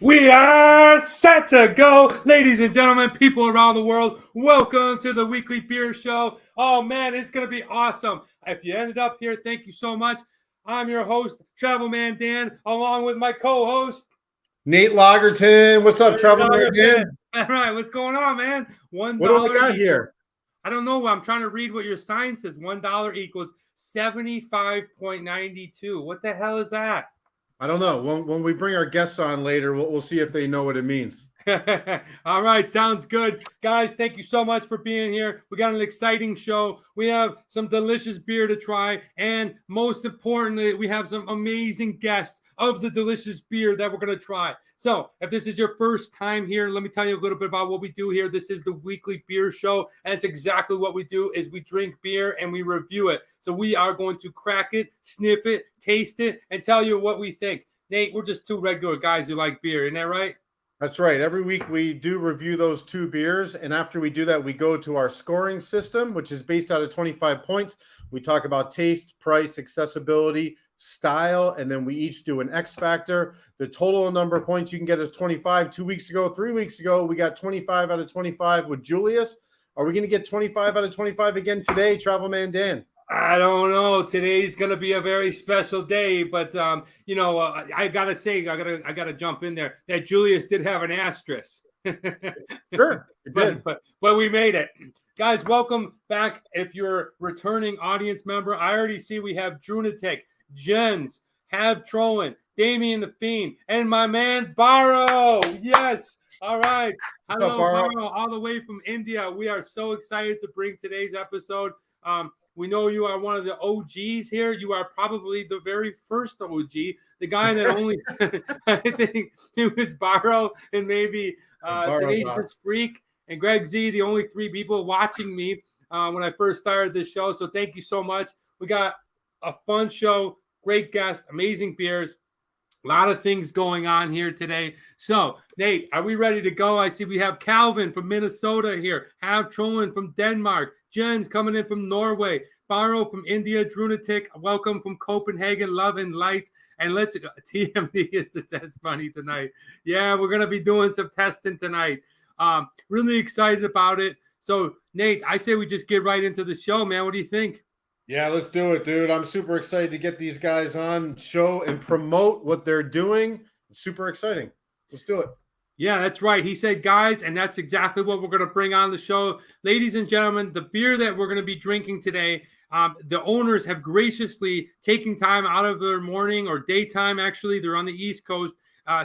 We are set to go, ladies and gentlemen, people around the world. Welcome to the weekly beer show. Oh man, it's going to be awesome. If you ended up here, thank you so much. I'm your host, Travel Man Dan, along with my co-host, Nate Lagerton. What's up, Travel Man Dan? All right, what's going on, man? $1. What do I got here? I don't know. I'm trying to read what your sign says. $1 equals 75.92. What the hell is that? I don't know. When we bring our guests on later, we'll see if they know what it means. All right, sounds good. Guys, thank you so much for being here. We got an exciting show. We have some delicious beer to try, and most importantly, we have some amazing guests of the delicious beer that we're going to try. So if this is your first time here, let me tell you a little bit about what we do here. This is the weekly beer show, and it's exactly what we do is we drink beer and we review it. So we are going to crack it, sniff it, taste it, and tell you what we think. Nate, we're just two regular guys who like beer. Isn't that right? That's right. Every week we do review those two beers, and after we do that, we go to our scoring system, which is based out of 25 points. We talk about taste, price, accessibility, style, and then we each do an X factor. The total number of points you can get is 25. 2 weeks ago, 3 weeks ago, we got 25 out of 25 with Julius. Are we going to get 25 out of 25 again today, Travel Man Dan? I don't know. Today's gonna be a very special day, but I gotta say, I gotta jump in there. That Julius did have an asterisk. Sure, it did. But we made it, guys. Welcome back. If you're a returning audience member, I already see we have Drunatic, Jens, Have Trollin, Damien the Fiend, and my man Barrow. Yes. All right. Hello, Barrow, all the way from India. We are so excited to bring today's episode. We know you are one of the OGs here. You are probably the very first OG, the guy that only, I think it was Barrow and maybe Tenacious Freak and Greg Z, the only three people watching me when I first started this show. So thank you so much. We got a fun show, great guests, amazing beers. A lot of things going on here today. So, Nate, are we ready to go? I see we have Calvin from Minnesota here, Have Trollin from Denmark, Jens coming in from Norway, Barrow from India, Drunatic, welcome from Copenhagen, Love and Light, and let's TMD is the test bunny tonight. Yeah, we're going to be doing some testing tonight. Really excited about it. So, Nate, I say we just get right into the show, man. What do you think? Yeah, let's do it, dude. I'm super excited to get these guys on, show and promote what they're doing. It's super exciting. Let's do it. Yeah, that's right. He said, guys, and that's exactly what we're going to bring on the show. Ladies and gentlemen, the beer that we're going to be drinking today, the owners have graciously taken time out of their morning or daytime, actually, they're on the East Coast,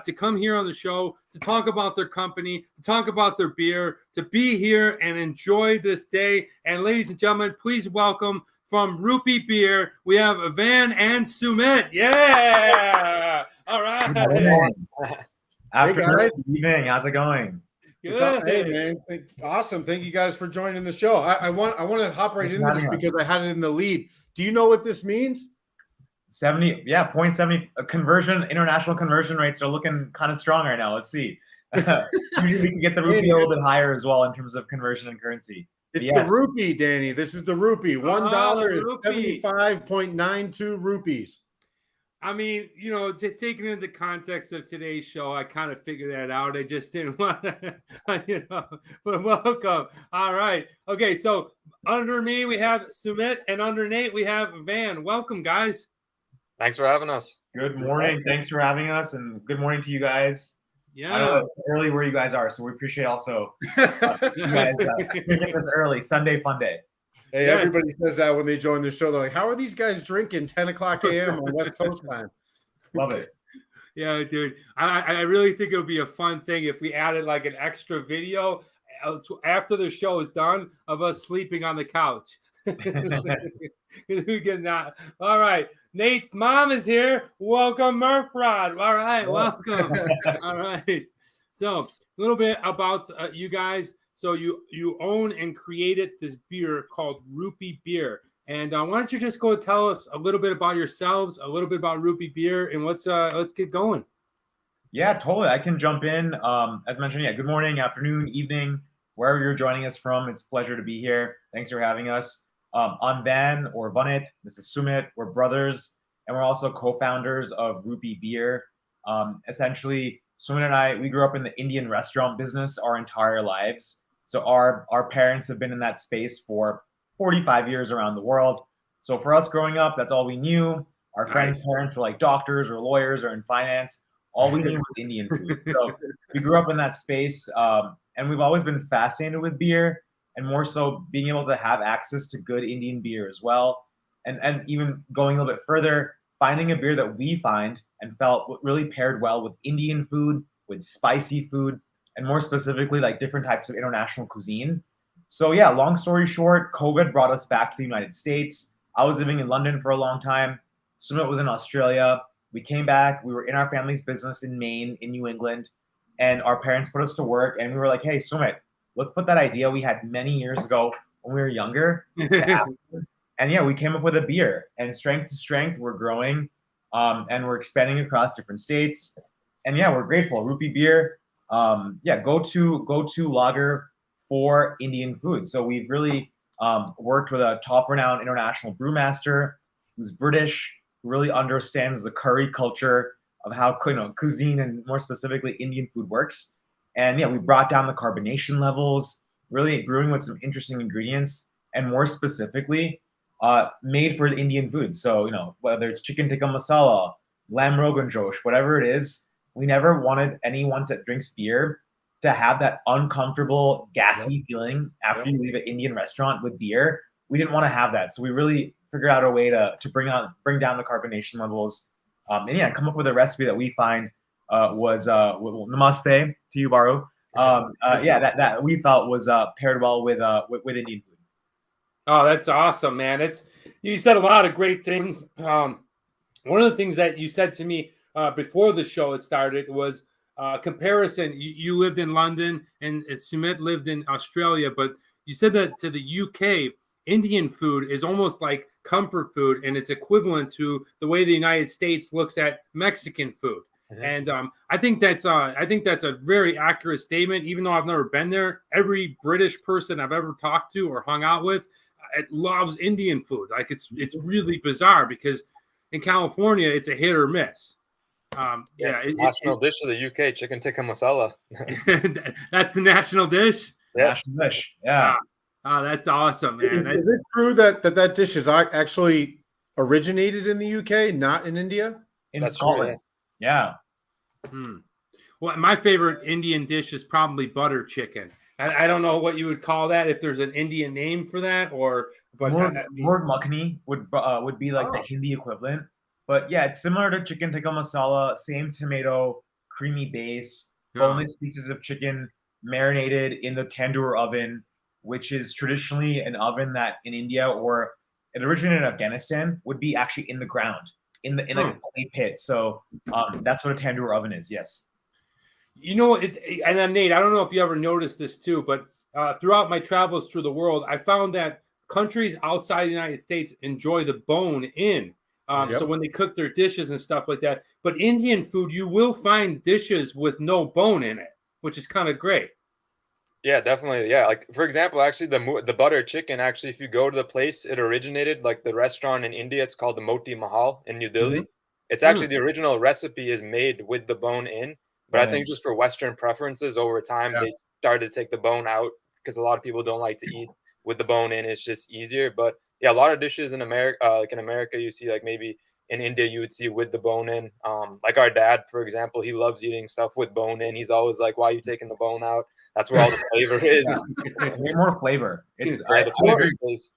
to come here on the show, to talk about their company, to talk about their beer, to be here and enjoy this day. And ladies and gentlemen, please welcome from Rupee Beer, we have Van and Sumit. Yeah. All right. Hey guys. Evening. How's it going? Good. Hey man. Awesome. Thank you guys for joining the show. I want to hop right into this because I had it in the lead. Do you know what this means? 70, yeah, 0.70 conversion, international conversion rates are looking kind of strong right now. Let's see. Usually we can get the rupee a little bit higher as well in terms of conversion and currency. It's the rupee, Danny. This is the rupee. $1 is 75.92 rupees. I mean, taking into the context of today's show, I kind of figured that out. I just didn't want to, but welcome. All right. Okay. So under me, we have Sumit, and under Nate, we have Van. Welcome, guys. Thanks for having us. Good morning. Thanks for having us, and good morning to you guys. Yeah, I know it's early where you guys are, so we appreciate also you guys drinking this early Sunday fun day. Hey, everybody says that when they join the show. They're like, "How are these guys drinking 10 o'clock a.m. on West Coast time?" Love it. Yeah, dude. I really think it would be a fun thing if we added like an extra video after the show is done of us sleeping on the couch. We can not. All right. Nate's mom is here. Welcome, Murphrod. All right, welcome. All right. So a little bit about you guys. So you own and created this beer called Rupee Beer. And why don't you just go tell us a little bit about yourselves, a little bit about Rupee Beer, and let's get going. Yeah, totally. I can jump in. As mentioned, good morning, afternoon, evening, wherever you're joining us from. It's a pleasure to be here. Thanks for having us. I'm Van or Bunnet. This is Sumit. We're brothers, and we're also co-founders of Rupee Beer. Essentially, Sumit and I, we grew up in the Indian restaurant business our entire lives. So our parents have been in that space for 45 years around the world. So for us growing up, that's all we knew. Our friends' parents were like doctors or lawyers or in finance. All we knew was Indian food. So we grew up in that space, and we've always been fascinated with beer, and more so being able to have access to good Indian beer as well. And even going a little bit further, finding a beer that we find and felt really paired well with Indian food, with spicy food, and more specifically, like different types of international cuisine. So yeah, long story short, COVID brought us back to the United States. I was living in London for a long time. Sumit was in Australia. We came back. We were in our family's business in Maine, in New England, and our parents put us to work. And we were like, "Hey, Sumit, let's put that idea we had many years ago when we were younger to action." And yeah, we came up with a beer. And strength to strength, we're growing, and we're expanding across different states. And yeah, we're grateful. Rupee Beer, go to lager for Indian food. So we've really worked with a top renowned international brewmaster who's British, who really understands the curry culture of how cuisine and more specifically Indian food works. And yeah, we brought down the carbonation levels, really brewing with some interesting ingredients, and more specifically, made for the Indian food. So whether it's chicken tikka masala, lamb rogan josh, whatever it is, we never wanted anyone that drinks beer to have that uncomfortable, gassy feeling after you leave an Indian restaurant with beer. We didn't want to have that. So we really figured out a way to bring down the carbonation levels. And come up with a recipe that we find was namaste to you, Baru. That we felt was paired well with Indian food. Oh, that's awesome, man. You said a lot of great things. One of the things that you said to me before the show had started was comparison. You lived in London and Sumit lived in Australia, but you said that to the UK, Indian food is almost like comfort food, and it's equivalent to the way the United States looks at Mexican food. Mm-hmm. And I think that's a very accurate statement. Even though I've never been there, every British person I've ever talked to or hung out with it loves Indian food. Like it's really bizarre because in California it's a hit or miss. National dish of the UK, chicken tikka masala. That's the national dish. Yeah. National dish. Yeah. Oh, that's awesome, man. Is it true that dish is actually originated in the UK, not in India? In Scotland. True, yeah. Well, my favorite Indian dish is probably butter chicken. I don't know what you would call that, if there's an Indian name for that, but more makhani would be like the Hindi equivalent. But yeah, it's similar to chicken tikka masala, same tomato, creamy base, boneless pieces of chicken marinated in the tandoor oven, which is traditionally an oven that in India, or it originated in Afghanistan, would be actually in the ground, in a clay pit. So that's what a tandoor oven is. Yes. And then Nate, I don't know if you ever noticed this too, but throughout my travels through the world, I found that countries outside the United States enjoy the bone in. So when they cook their dishes and stuff like that, but Indian food, you will find dishes with no bone in it, which is kind of great. Yeah, definitely. Yeah, like for example, actually the butter chicken, actually, if you go to the place it originated, like the restaurant in India, it's called the Moti Mahal in New Delhi. Mm-hmm. It's actually the original recipe is made with the bone in. But I think just for Western preferences over time, they started to take the bone out because a lot of people don't like to eat with the bone in. It's just easier. But yeah, a lot of dishes in America, like in America, you see like maybe in India, you would see with the bone in. Like our dad, for example, he loves eating stuff with bone in. He's always like, why are you taking the bone out? That's where all the flavor is. Way more flavor. It's the flavor space.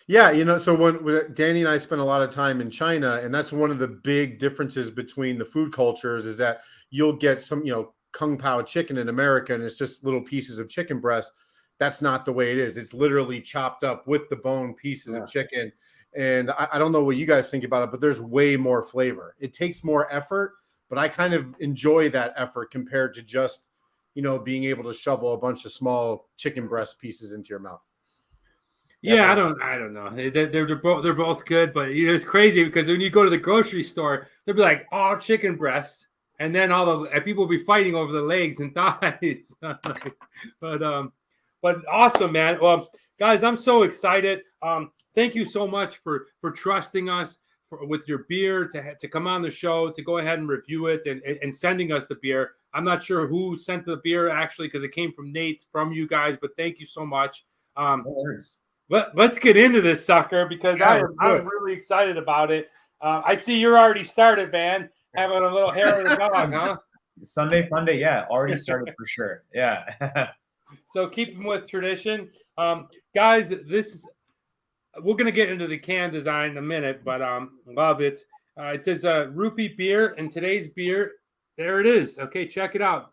Yeah, so when Danny and I spent a lot of time in China, and that's one of the big differences between the food cultures is that you'll get some, kung pao chicken in America, and it's just little pieces of chicken breast. That's not the way it is. It's literally chopped up with the bone pieces of chicken. And I don't know what you guys think about it, but there's way more flavor. It takes more effort, but I kind of enjoy that effort compared to just, being able to shovel a bunch of small chicken breast pieces into your mouth. Yeah, I don't know. They're both good, but it's crazy because when you go to the grocery store, they'll be like, "Oh, chicken breast," and then people will be fighting over the legs and thighs. But awesome, man. Well, guys, I'm so excited. Thank you so much for trusting us, with your beer to come on the show, to go ahead and review it, and sending us the beer. I'm not sure who sent the beer actually, because it came from Nate, from you guys, but thank you so much. Let's get into this sucker, because I'm really excited about it. I see you're already started, Van, having a little hair of the dog, huh? Sunday fun day, yeah, already started for sure. Yeah. So keeping with tradition, guys, we're gonna get into the can design in a minute, but love it. It says Rupee Beer, and today's beer, there it is. Okay, check it out.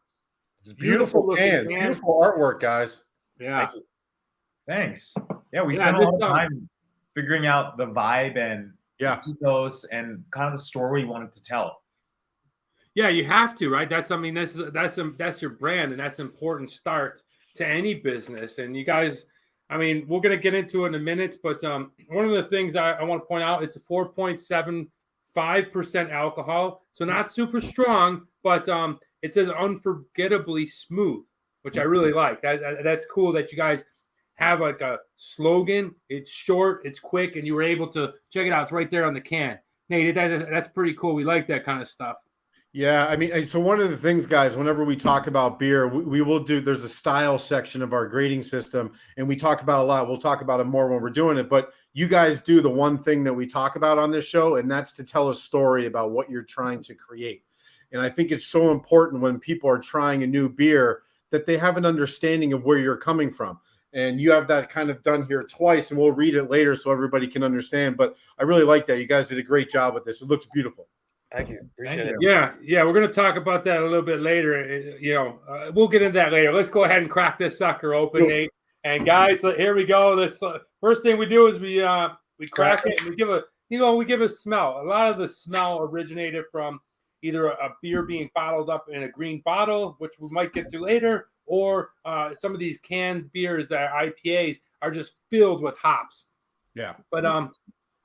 It's beautiful can. Beautiful artwork, guys. Yeah. Thanks. Yeah, we spent a lot of time figuring out the vibe and ethos and kind of the story we wanted to tell. Yeah, you have to, right? That's your brand, and that's an important start to any business. And you guys, I mean, we're gonna get into it in a minute, but one of the things I want to point out, it's a 4.75% alcohol, so not super strong, but it says unforgettably smooth, which I really like. That's cool that you guys have like a slogan. It's short, it's quick, and you were able to check it out. It's right there on the can. Nate, that's pretty cool. We like that kind of stuff. Yeah, I mean, so one of the things, guys, whenever we talk about beer, we will do, there's a style section of our grading system, and we talk about a lot. We'll talk about it more when we're doing it, but you guys do the one thing that we talk about on this show, and that's to tell a story about what you're trying to create. And I think it's so important when people are trying a new beer that they have an understanding of where you're coming from. And you have that kind of done here twice, and we'll read it later so everybody can understand. But I really like that. You guys did a great job with this. It looks beautiful. Thank you. Appreciate it. Yeah, we're going to talk about that a little bit later. We'll get into that later. Let's go ahead and crack this sucker open, Nate. And guys, here we go. Let's first thing we do is we crack it and we give a smell. A lot of the smell originated from either a beer being bottled up in a green bottle, which we might get to later, or some of these canned beers that are IPAs are just filled with hops. Yeah. But I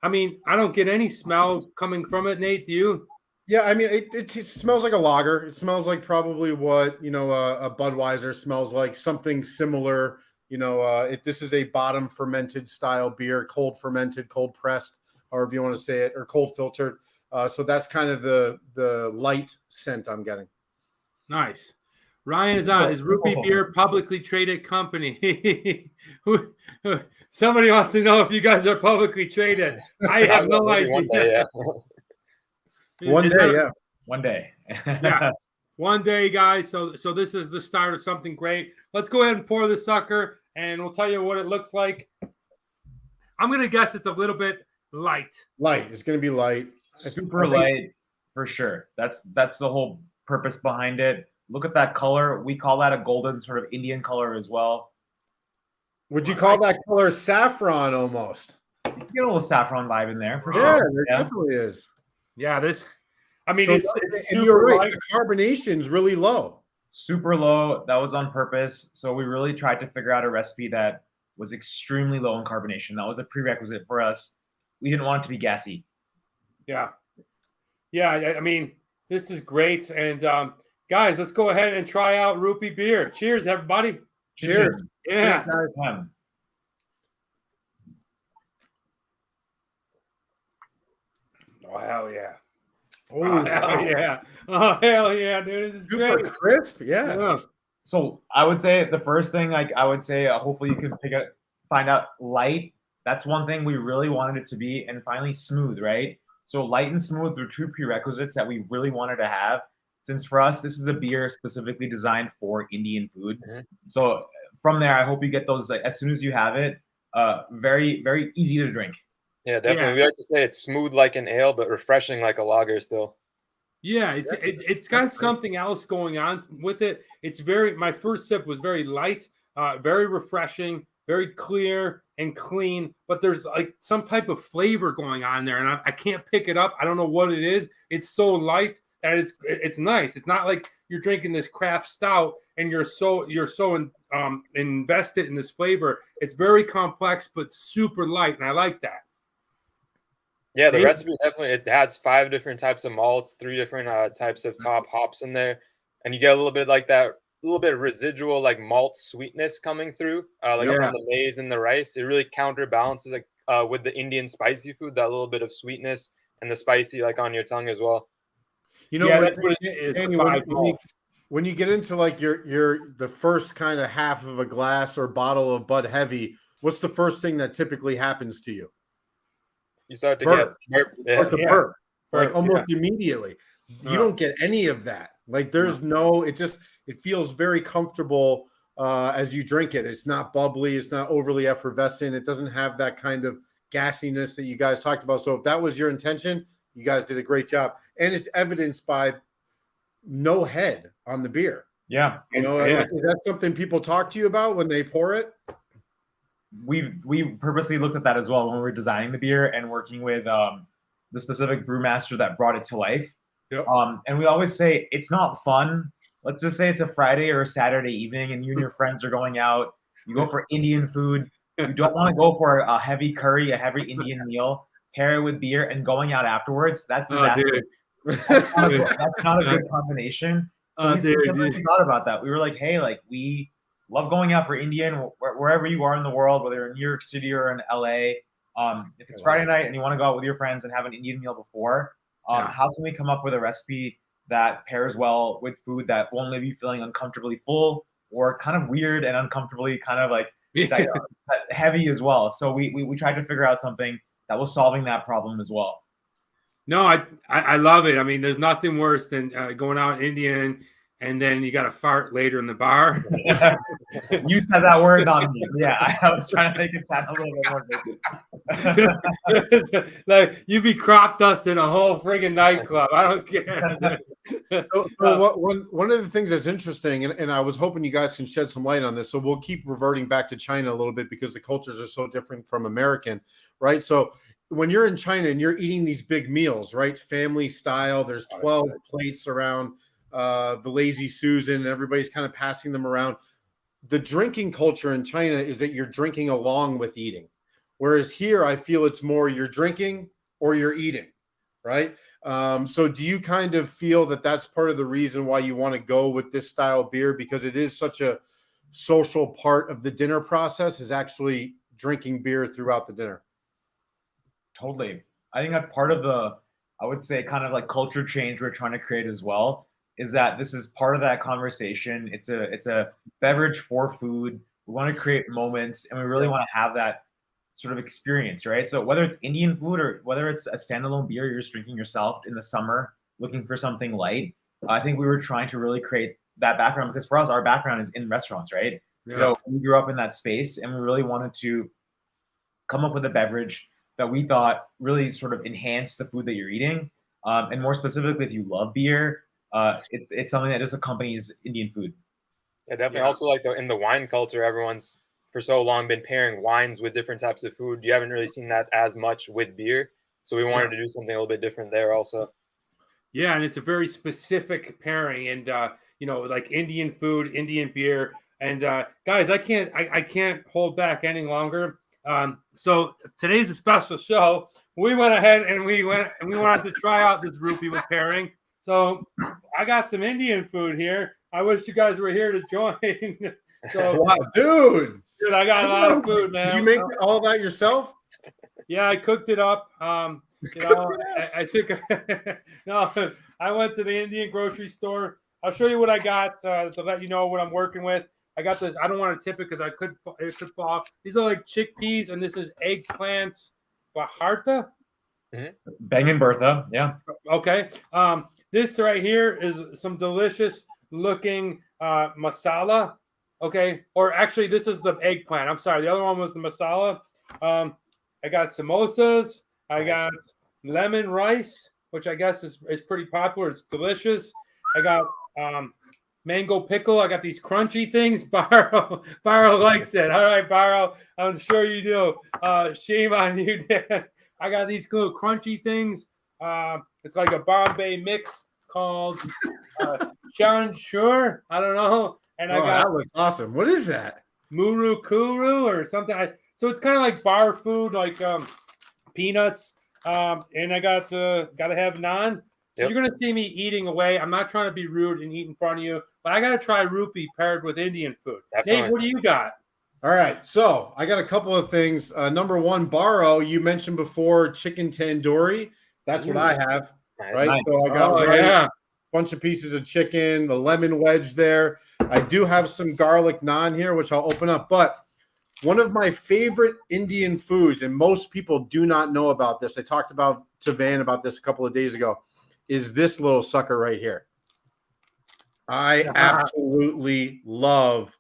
mean, I don't get any smell coming from it, Nate. Do you? Yeah, I mean, it smells like a lager. It smells like probably what, a Budweiser smells like, something similar. This is a bottom fermented style beer, cold fermented, cold pressed, however you want to say it, or cold filtered. So that's kind of the light scent I'm getting. Nice. Ryan is on. Is Rupee Beer publicly traded company? Somebody wants to know if you guys are publicly traded. I have no idea. One day, yeah. One day. Yeah. One day, guys. So this is the start of something great. Let's go ahead and pour the sucker, and we'll tell you what it looks like. I'm going to guess it's a little bit light. Light. It's going to be light. Super light, for sure. That's the whole purpose behind it. Look at that color. We call that a golden sort of Indian color as well. Would you call that color saffron almost? You get a little saffron vibe in there, for sure. Yeah, there definitely is. Yeah, it's and you're right. The carbonation's really low. Super low. That was on purpose. So we really tried to figure out a recipe that was extremely low in carbonation. That was a prerequisite for us. We didn't want it to be gassy. Yeah. Yeah, I mean, this is great. And guys, let's go ahead and try out Rupee Beer. Cheers, everybody. Cheers. Yeah. Cheers, oh, hell yeah. Oh, hell yeah. Oh, hell yeah, dude. This is super great. Crisp. Yeah. So I would say the first thing, hopefully you can find out light. That's one thing we really wanted it to be. And finally, smooth, right? So light and smooth were two prerequisites that we really wanted to have. Since for us, this is a beer specifically designed for Indian food. Mm-hmm. So from there, I hope you get those as soon as you have it. Very, very easy to drink. Yeah, definitely. We like to say it's smooth like an ale, but refreshing like a lager still. Yeah, it's got something else going on with it. My first sip was very light, very refreshing, very clear and clean, but there's like some type of flavor going on there, and I can't pick it up. I don't know what it is. It's so light that it's nice. It's not like you're drinking this craft stout and you're so invested in this flavor. It's very complex but super light, and I like that. Yeah, the recipe definitely, it has 5 different types of malts, 3 different types of top hops in there, and you get a little bit like that, a little bit of residual like malt sweetness coming through, from the maize and the rice. It really counterbalances with the Indian spicy food, that little bit of sweetness and the spicy like on your tongue as well. You know, Yeah, that's what it is. Danny, The five malts. when you get into like the first kind of half of a glass or bottle of Bud Heavy, what's the first thing that typically happens to you? You start to Burp. get burp. Yeah. Start to burp, like Burp, almost immediately. You don't get any of that. Like there's it feels very comfortable as you drink it. It's not bubbly. It's not overly effervescent. It doesn't have that kind of gassiness that you guys talked about. So if that was your intention, you guys did a great job. And it's evidenced by no head on the beer. Yeah. You know, is that something people talk to you about when they pour it? We purposely looked at that as well when we were designing the beer and working with the specific brewmaster that brought it to life. Yep. And we always say it's not fun. Let's just say it's a Friday or a Saturday evening and you and your friends are going out. You go for Indian food. You don't want to go for a heavy curry, a heavy Indian meal, pair it with beer and going out afterwards. That's disaster. That's not a good combination. So we thought about that. We were like, hey, like we love going out for Indian wherever you are in the world, whether you're in New York City or in LA. If it's Friday night and you want to go out with your friends and have an Indian meal before, how can we come up with a recipe that pairs well with food that won't leave you feeling uncomfortably full or kind of weird and uncomfortably kind of like heavy as well? So we tried to figure out something that was solving that problem as well. No, I love it. I mean, there's nothing worse than going out Indian and then you got to fart later in the bar. You said that word, not me. Yeah, I was trying to make it sound a little bit more. Like you be crop dusting a whole friggin' nightclub. I don't care. One of the things that's interesting, and I was hoping you guys can shed some light on this. So we'll keep reverting back to China a little bit because the cultures are so different from American, right? So when you're in China and you're eating these big meals, right, family style, there's 12 plates around the Lazy Susan, and everybody's kind of passing them around. The drinking culture in China is that you're drinking along with eating. Whereas here, I feel it's more you're drinking or you're eating, right? So do you kind of feel that that's part of the reason why you want to go with this style beer? Because it is such a social part of the dinner process, is actually drinking beer throughout the dinner. Totally. I think that's part of the, I would say, kind of like culture change we're trying to create as well, is that this is part of that conversation. It's a beverage for food. We want to create moments and we really want to have that sort of experience, right? So whether it's Indian food or whether it's a standalone beer you're just drinking yourself in the summer, looking for something light, I think we were trying to really create that background because for us, our background is in restaurants, right? Yeah. So we grew up in that space and we really wanted to come up with a beverage that we thought really sort of enhanced the food that you're eating. And more specifically, if you love beer, it's something that just accompanies Indian food. Yeah, definitely. Yeah. Also, like in the wine culture, everyone's for so long been pairing wines with different types of food. You haven't really seen that as much with beer. So we wanted to do something a little bit different there also. Yeah, and it's a very specific pairing. And, like Indian food, Indian beer. And guys, I can't hold back any longer. So today's a special show. We went ahead and we wanted to try out this Rupee with pairing. So I got some Indian food here. I wish you guys were here to join. So, wow, dude, I got a lot of food, man. Did you make all that yourself? Yeah, I cooked it up. I went to the Indian grocery store. I'll show you what I got to let you know what I'm working with. I got this. I don't want to tip it because it could fall off. These are like chickpeas, and this is eggplants. Baharta? Bang and Bertha, yeah. Okay. This right here is some delicious looking masala. Okay. Or actually, this is the eggplant. I'm sorry. The other one was the masala. I got samosas. I got lemon rice, which I guess is pretty popular. It's delicious. I got mango pickle. I got these crunchy things. Barrow likes it. All right, Barrow. I'm sure you do. Shame on you, Dan. I got these little crunchy things. It's like a Bombay mix called Chanchur. I don't know. And I got that looks awesome. What is that? Murukuru or something. So it's kind of like bar food, like peanuts. And I got to have naan. So You're going to see me eating away. I'm not trying to be rude and eat in front of you, but I got to try Rupee paired with Indian food. Nate, what do you got? All right. So I got a couple of things. Number one, Barrow, you mentioned before chicken tandoori. That's what I have. Nice. Right. Nice. So I got Oh, rice, yeah. bunch of pieces of chicken, the lemon wedge there. I do have some garlic naan here, which I'll open up. But one of my favorite Indian foods, and most people do not know about this, I talked about to Van about this a couple of days ago, is this little sucker right here. I absolutely love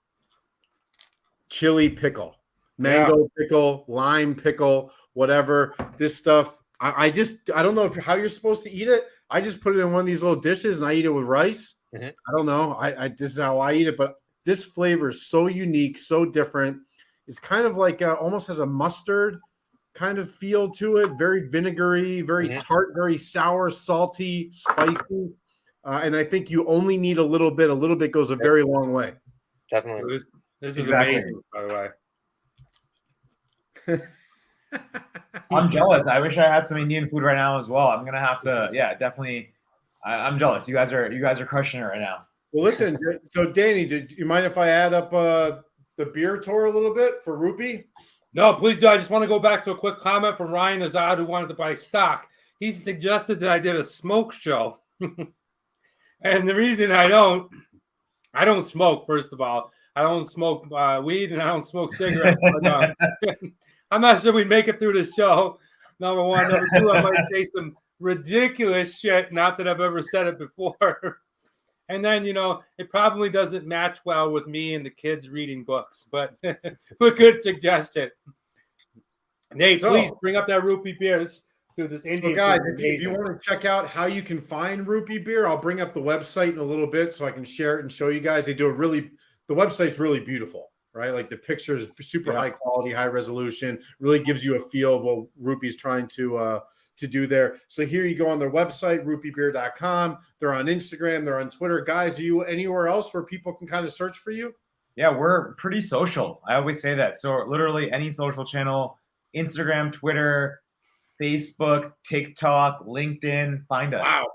chili pickle, mango pickle, lime pickle, whatever. This stuff, I don't know how you're supposed to eat it. I just put it in one of these little dishes and I eat it with rice. Mhm. I don't know. This is how I eat it, but this flavor is so unique, so different. It's kind of like almost has a mustard kind of feel to it. Very vinegary, very tart, very sour, salty, spicy. And I think you only need a little bit. A little bit goes a very long way. Definitely. This is Exactly. amazing, by the way. I'm jealous. I wish I had some Indian food right now as well. I'm gonna have to, definitely. I'm jealous. You guys are crushing it right now. Well, listen. So, Danny, do you mind if I add up the beer tour a little bit for Rupee? No, please do. I just want to go back to a quick comment from Ryan Azad, who wanted to buy stock. He suggested that I did a smoke show. And the reason I don't smoke, first of all. I don't smoke weed and I don't smoke cigarettes. But, I'm not sure we'd make it through this show. Number one. Number two, I might say some ridiculous shit. Not that I've ever said it before. And then, it probably doesn't match well with me and the kids reading books. But a good suggestion. Nate, please bring up that Rupee Beer. This Indian. So guys, if you want to check out how you can find Rupee Beer, I'll bring up the website in a little bit so I can share it and show you guys. The website's really beautiful, right? Like the pictures, super high quality, high resolution, really gives you a feel of what Rupee's trying to do there. So here you go on their website, rupeebeer.com. They're on Instagram, they're on Twitter. Guys, are you anywhere else where people can kind of search for you? Yeah, we're pretty social. I always say that. So literally any social channel, Instagram, Twitter, Facebook, TikTok, LinkedIn, find us.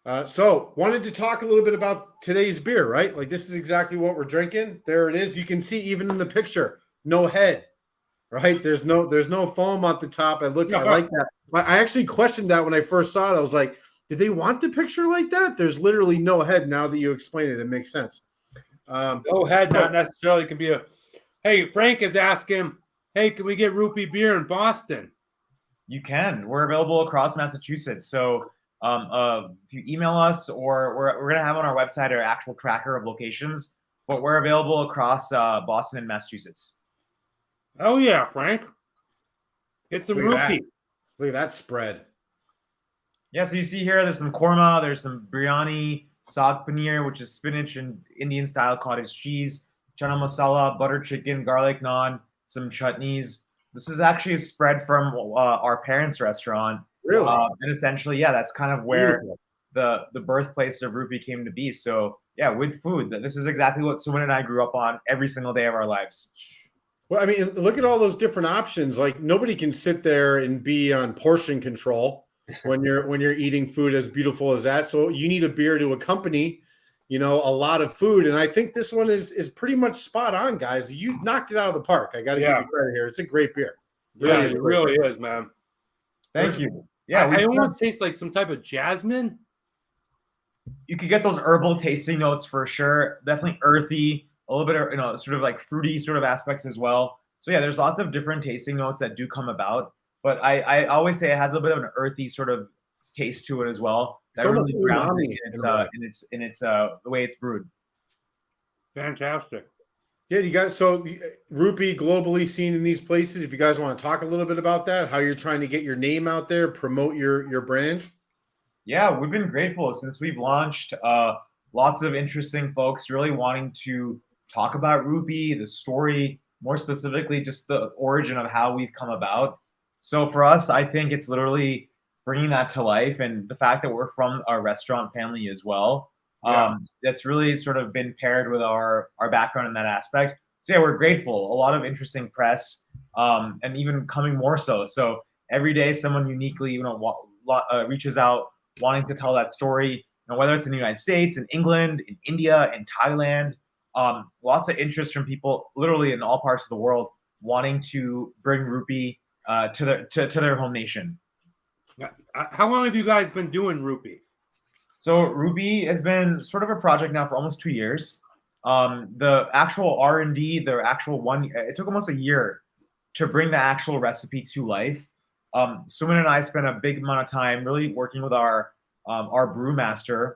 Wow. So wanted to talk a little bit about today's beer, right? Like this is exactly what we're drinking. There it is. You can see even in the picture, no head, right? There's no foam at the top. I like that. I actually questioned that when I first saw it. I was like, did they want the picture like that? There's literally no head. Now that you explain it, it makes sense. No head, not necessarily can be hey, Frank is asking, hey, can we get Rupee Beer in Boston? You can. We're available across Massachusetts. So if you email us, or we're going to have on our website our actual tracker of locations, but we're available across Boston and Massachusetts. Oh, yeah, Frank. Get some Rupee. Look at that spread. Yeah, so you see here, there's some korma, there's some biryani, saag paneer, which is spinach and Indian-style cottage cheese, chana masala, butter chicken, garlic naan, some chutneys. This is actually a spread from our parents' restaurant. Really? And essentially, that's kind of where the birthplace of Rupee came to be. So, with food. This is exactly what Suman and I grew up on every single day of our lives. Well, I mean, look at all those different options. Like nobody can sit there and be on portion control when you're eating food as beautiful as that. So you need a beer to accompany, a lot of food. And I think this one is pretty much spot on, guys. You knocked it out of the park. I got to give you credit here. It's a great beer. Yeah, it really is, man. Thank you. Yeah, I almost taste like some type of jasmine. You could get those herbal tasting notes for sure. Definitely earthy, a little bit of, sort of like fruity sort of aspects as well. So yeah, there's lots of different tasting notes that do come about. But I always say it has a little bit of an earthy sort of taste to it as well. That really grounds it in its the way it's brewed. Fantastic. Yeah, you guys. So Rupee globally seen in these places. If you guys want to talk a little bit about that, how you're trying to get your name out there, promote your brand. Yeah, we've been grateful since we've launched. Lots of interesting folks really wanting to talk about Rupee, the story, more specifically, just the origin of how we've come about. So for us, I think it's literally bringing that to life, and the fact that we're from a restaurant family as well. That's really sort of been paired with our background in that aspect. So yeah, we're grateful. A lot of interesting press, and even coming more so. So every day, someone uniquely, reaches out wanting to tell that story. Whether it's in the United States, in England, in India, in Thailand, lots of interest from people literally in all parts of the world wanting to bring Rupee to their home nation. How long have you guys been doing Rupee? So Rupee has been sort of a project now for almost 2 years. The actual R&D, the actual it took almost a year to bring the actual recipe to life. Suman and I spent a big amount of time really working with our brewmaster.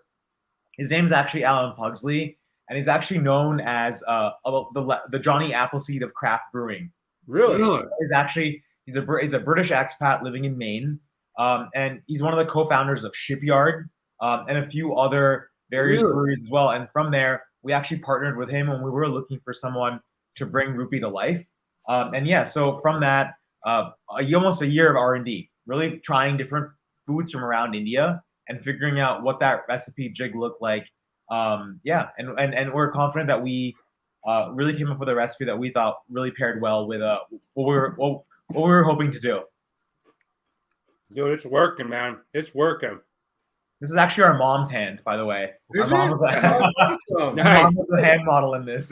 His name's actually Alan Pugsley, and he's actually known as the Johnny Appleseed of craft brewing. Really? He's a British expat living in Maine, and he's one of the co-founders of Shipyard and a few other various breweries as well. And from there, we actually partnered with him when we were looking for someone to bring Rupee to life. So from that, almost a year of R&D, really trying different foods from around India and figuring out what that recipe jig looked like. And we're confident that we really came up with a recipe that we thought really paired well with what we were hoping to do. Dude, it's working, man. It's working. This is actually our mom's hand, by the way. Is Our mom Nice. was a hand model in this.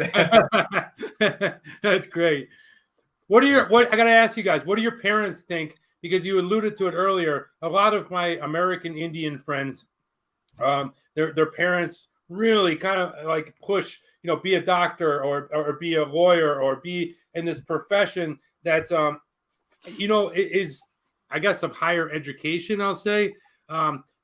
That's great. I gotta ask you guys, what do your parents think? Because you alluded to it earlier. A lot of my American Indian friends, their parents really kind of like push, be a doctor or be a lawyer or be in this profession that is, I guess, of higher education, I'll say.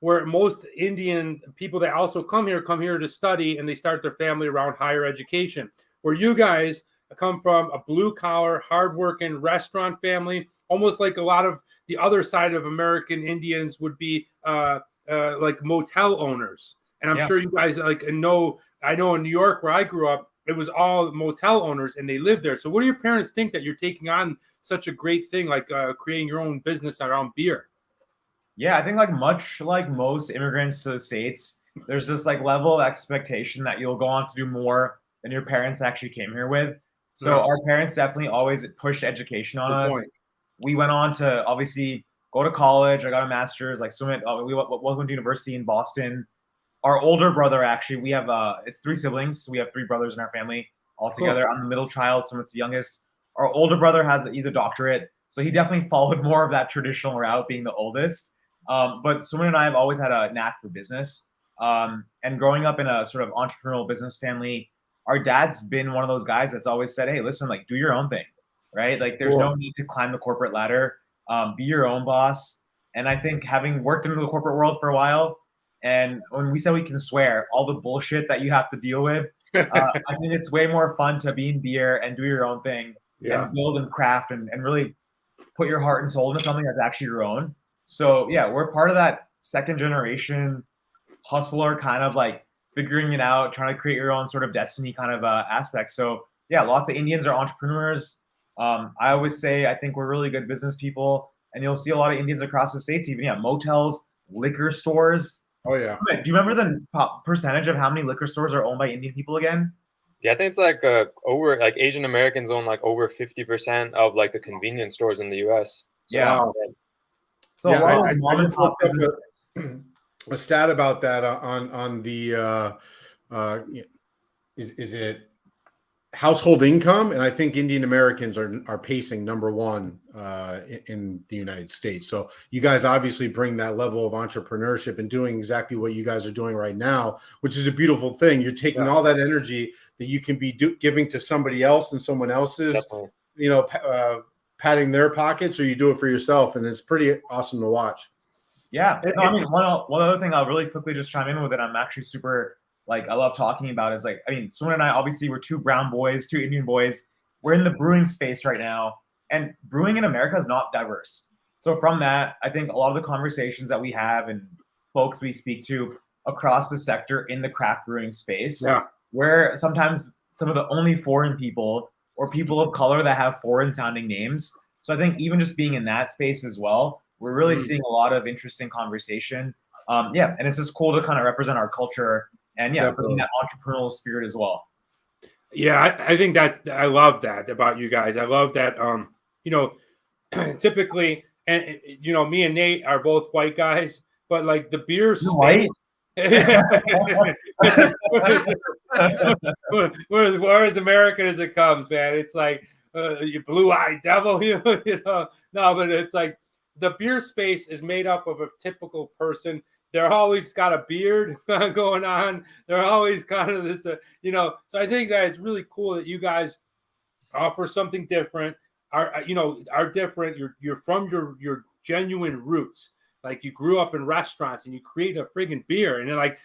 Where most Indian people that also come here to study, and they start their family around higher education. Where you guys come from a blue-collar, hardworking restaurant family, almost like a lot of the other side of American Indians would be like motel owners. And I'm sure you guys I know in New York where I grew up, it was all motel owners and they lived there. So what do your parents think that you're taking on such a great thing, like creating your own business around beer? Yeah, I think much like most immigrants to the States, there's this level of expectation that you'll go on to do more than your parents actually came here with. So our parents definitely always pushed education on us. Point. We went on to obviously go to college. I got a master's. Sumit, we went to university in Boston. Our older brother, actually, we have it's 3 siblings. So we have 3 brothers in our family all together. Cool. I'm the middle child, Sumit's the youngest. Our older brother he's a doctorate, so he definitely followed more of that traditional route, being the oldest. But Suman and I have always had a knack for business. And growing up in a sort of entrepreneurial business family, our dad's been one of those guys that's always said, hey, listen, do your own thing, right? There's no need to climb the corporate ladder. Be your own boss. And I think having worked into the corporate world for a while, and when we said we can swear, all the bullshit that you have to deal with, I think it's way more fun to be in beer and do your own thing and build and craft and really put your heart and soul into something that's actually your own. So we're part of that second generation hustler kind of figuring it out, trying to create your own sort of destiny kind of aspect. So lots of Indians are entrepreneurs. I always say I think we're really good business people, and you'll see a lot of Indians across the States, even motels, liquor stores. Oh yeah. Do you remember the percentage of how many liquor stores are owned by Indian people again? Yeah, I think it's over Asian Americans own over 50% of the convenience stores in the US. So I just looked up a stat about that on the is it household income, and I think Indian Americans are pacing number 1 in the United States. So you guys obviously bring that level of entrepreneurship and doing exactly what you guys are doing right now, which is a beautiful thing. You're taking all that energy that you can be giving to somebody else and someone else's, patting their pockets, or you do it for yourself, and it's pretty awesome to watch. Yeah, no, I mean, one other thing I'll really quickly just chime in with it. I'm actually super I love talking about is Suman and I obviously we're 2 brown boys, 2 Indian boys. We're in the brewing space right now, and brewing in America is not diverse. So from that, I think a lot of the conversations that we have and folks we speak to across the sector in the craft brewing space, where sometimes some of the only foreign people or people of color that have foreign sounding names. So I think even just being in that space as well, we're really seeing a lot of interesting conversation. And it's just cool to kind of represent our culture and bringing that entrepreneurial spirit as well. Yeah, I think I love that about you guys. I love that, typically, and me and Nate are both white guys, but the beer space. We're as American as it comes, man. It's you blue-eyed devil, you know. No, but it's like the beer space is made up of a typical person. They're always got a beard going on. They're always kind of this, you know. So I think that it's really cool that you guys offer something different. Are different. You're from your genuine roots. Like you grew up in restaurants and you create a friggin' beer, and then like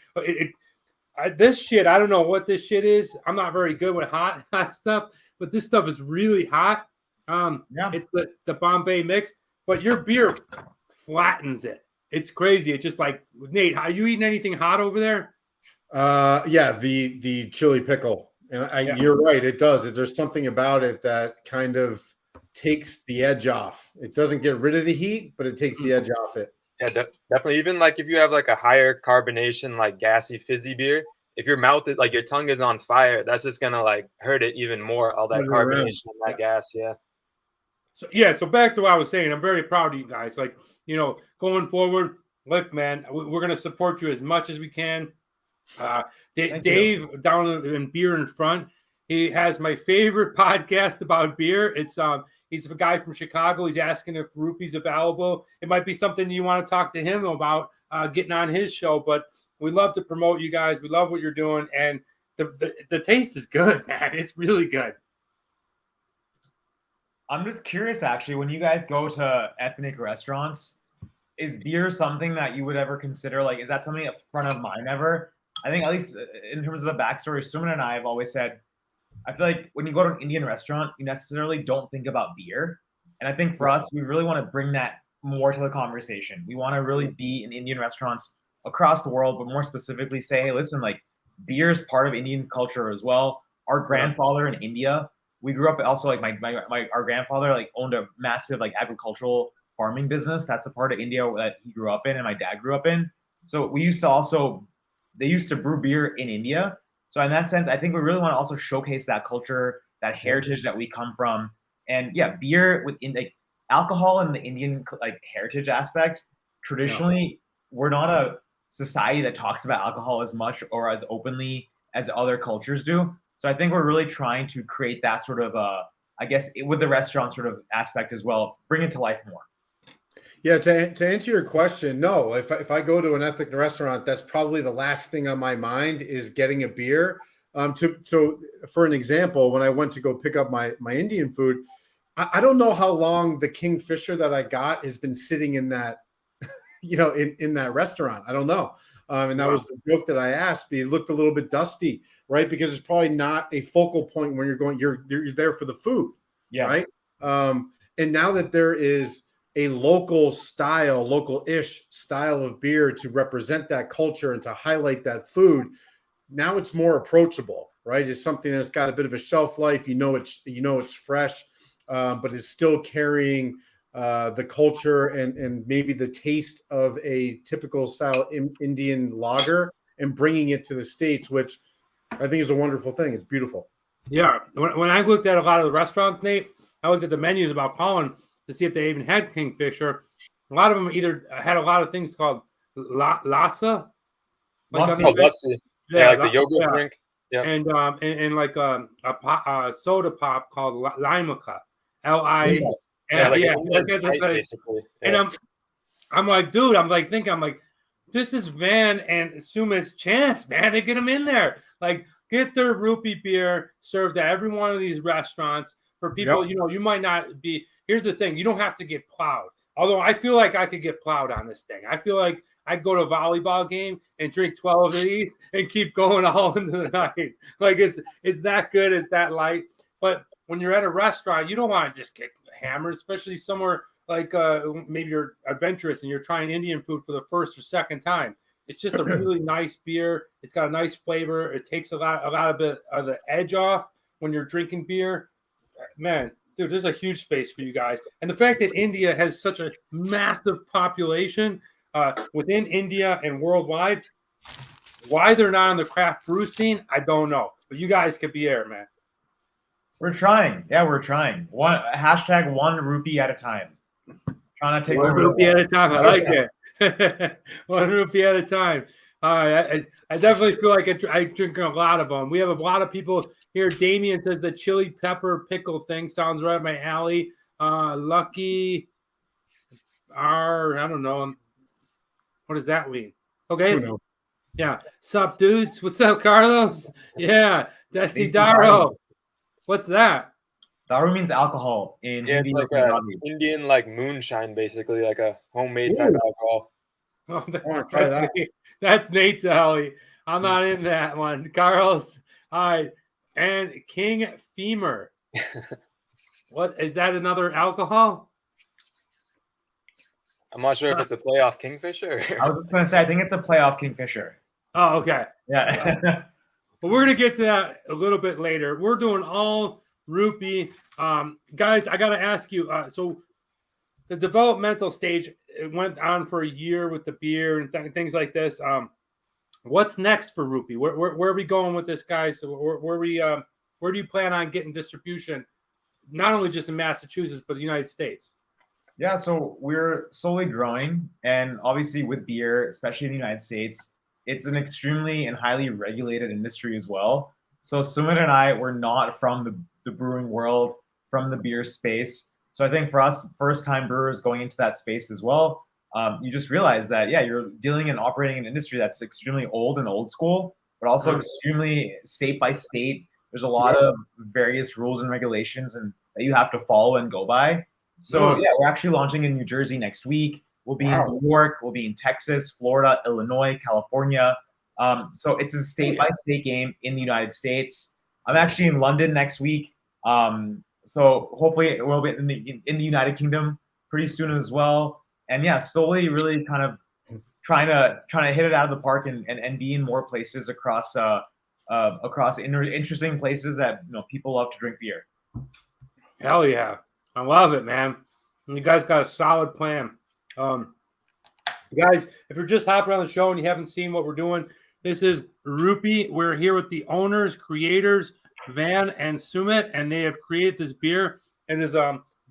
this shit. I don't know what this shit is. I'm not very good with hot stuff, but this stuff is really hot. It's the Bombay mix, but your beer flattens it. It's crazy. It's just like, Nate, are you eating anything hot over there? Yeah, the chili pickle. And you're right, it does. There's something about it that kind of takes the edge off. It doesn't get rid of the heat, but it takes the edge off it. Yeah, definitely. Even like if you have like a higher carbonation, like gassy, fizzy beer, if your mouth is like your tongue is on fire, that's just gonna like hurt it even more. All that carbonation and that gas, So back to what I was saying, I'm very proud of you guys. Like, you know, going forward, look, man, we're gonna support you as much as we can. Dave down in Beer in Front, he has my favorite podcast about beer. It's he's a guy from Chicago. He's asking if Rupee's available. It might be something you want to talk to him about getting on his show. But we love to promote you guys. We love what you're doing, and the taste is good, man. It's really good. I'm just curious, actually, when you guys go to ethnic restaurants, is beer something that you would ever consider? Like, is that something at front of mind ever? I think, at least in terms of the backstory, Suman and I have always said, I feel like when you go to an Indian restaurant, you necessarily don't think about beer. And I think for us, we really want to bring that more to the conversation. We want to really be in Indian restaurants across the world, but more specifically say, hey, listen, like beer is part of Indian culture as well. Our grandfather in India, we grew up also like our grandfather like owned a massive like agricultural farming business. That's a part of India that he grew up in and my dad grew up in. So they used to brew beer in India. So in that sense, I think we really want to also showcase that culture, that heritage that we come from. And yeah, beer within like alcohol and the Indian like heritage aspect, traditionally, we're not a society that talks about alcohol as much or as openly as other cultures do. So I think we're really trying to create that sort of, I guess, with the restaurant sort of aspect as well, bring it to life more. Yeah, to answer your question, no. If I go to an ethnic restaurant, that's probably the last thing on my mind is getting a beer. So for an example, when I went to go pick up my Indian food, I don't know how long the Kingfisher that I got has been sitting in that, in that restaurant. I don't know. And that was the joke that I asked. But it looked a little bit dusty, right? Because it's probably not a focal point when you're there for the food, right? And now that there is a local-ish style of beer to represent that culture and to highlight that food, now it's more approachable, right? It's something that's got a bit of a shelf life. It's fresh, but it's still carrying the culture and maybe the taste of a typical style Indian lager and bringing it to the States, which I think is a wonderful thing. It's beautiful. Yeah. When I looked at a lot of the restaurants, Nate, I looked at the menus about calling to see if they even had Kingfisher. A lot of them either had a lot of things called lassa. Lassi. Yeah, like the yogurt drink. Yeah. And like a soda pop called Limeca. L-I. Basically. Yeah. And I'm like, dude, I'm like, this is Van and Sumit's chance, man. They get them in there. Like, get their Rupee beer served at every one of these restaurants for people, you might not be. Here's the thing. You don't have to get plowed. Although I feel like I could get plowed on this thing. I feel like I'd go to a volleyball game and drink 12 of these and keep going all into the night. Like it's that good. It's that light. But when you're at a restaurant, you don't want to just get hammered, especially somewhere like maybe you're adventurous and you're trying Indian food for the first or second time. It's just a really nice beer. It's got a nice flavor. It takes a lot of the edge off when you're drinking beer. Man, dude, there's a huge space for you guys. And the fact that India has such a massive population within India and worldwide, why they're not on the craft brew scene, I don't know. But you guys could be there, man. We're trying. Yeah, we're trying. #1 rupee at a time. Trying to take one over rupee at a time. I like it. 1 rupee at a time. I definitely feel like I drink a lot of them. We have a lot of people here. Damien says the chili pepper pickle thing sounds right up my alley. Lucky R, I don't know. What does that mean? Okay. Yeah. Sup, dudes? What's up, Carlos? Yeah. Desidaro. What's that? Daru means alcohol in Yeah, Hindi. it's like a Indian like moonshine, basically, like a homemade type alcohol. Oh, I want to try that. That's Nate's alley. I'm not in that one. Carlos. All right. And King Femur. What is that? Another alcohol? I'm not sure if it's a playoff Kingfisher. I was just gonna say, I think it's a playoff Kingfisher. Oh, okay. Yeah. But we're gonna get to that a little bit later. We're doing all Rupee. Guys, I gotta ask you. So the developmental stage, it went on for a year with the beer and things like this. What's next for Rupee? Where are we going with this, guys? So where do you plan on getting distribution? Not only just in Massachusetts, but the United States. Yeah, so we're slowly growing, and obviously with beer, especially in the United States, it's an extremely and highly regulated industry as well. So Sumit and I were not from the brewing world, from the beer space. So I think for us, first-time brewers going into that space as well, you just realize that, yeah, you're dealing and operating an industry that's extremely old and old school, but also extremely state by state. There's a lot of various rules and regulations and that you have to follow and go by. So yeah, we're actually launching in New Jersey next week. We'll be in New York. We'll be in Texas, Florida, Illinois, California. So it's a state-by-state game in the United States. I'm actually in London next week. So hopefully we'll be in the United Kingdom pretty soon as well. And yeah, slowly really kind of trying to hit it out of the park and be in more places across interesting places that people love to drink beer. Hell yeah. I love it, man. You guys got a solid plan. Guys, if you're just hopping on the show and you haven't seen what we're doing, this is Rupee. We're here with the owners, creators, Van and Sumit, and they have created this beer. It is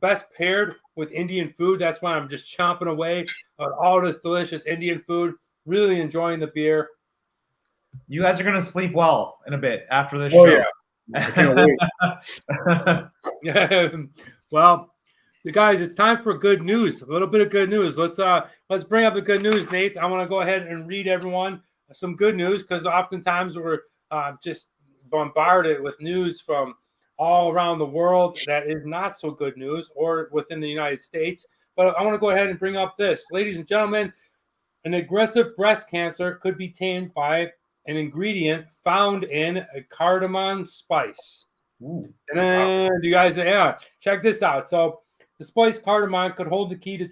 best paired with Indian food. That's why I'm just chomping away on all this delicious Indian food. Really enjoying the beer. You guys are gonna sleep well in a bit after this show. Oh yeah. I can't wait. Yeah. Well, the guys, it's time for good news. A little bit of good news. Let's bring up the good news, Nate. I want to go ahead and read everyone some good news because oftentimes we're just bombarded with news from all around the world that is not so good news or within the United States. But I want to go ahead and bring up this. Ladies and gentlemen, an aggressive breast cancer could be tamed by an ingredient found in a cardamom spice. Ooh. And then you guys, check this out. So the spice cardamom could hold the key to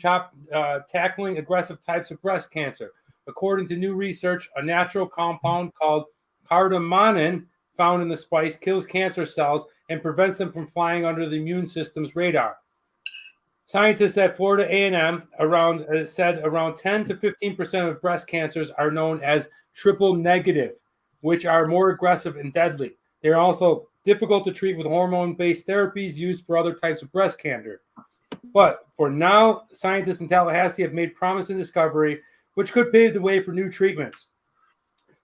tackling aggressive types of breast cancer. According to new research, a natural compound called cardamonin found in the spice kills cancer cells and prevents them from flying under the immune system's radar. Scientists at Florida A&M said around 10 to 15% of breast cancers are known as triple negative, which are more aggressive and deadly. They are also difficult to treat with hormone-based therapies used for other types of breast cancer. But for now, scientists in Tallahassee have made promising discovery, which could pave the way for new treatments.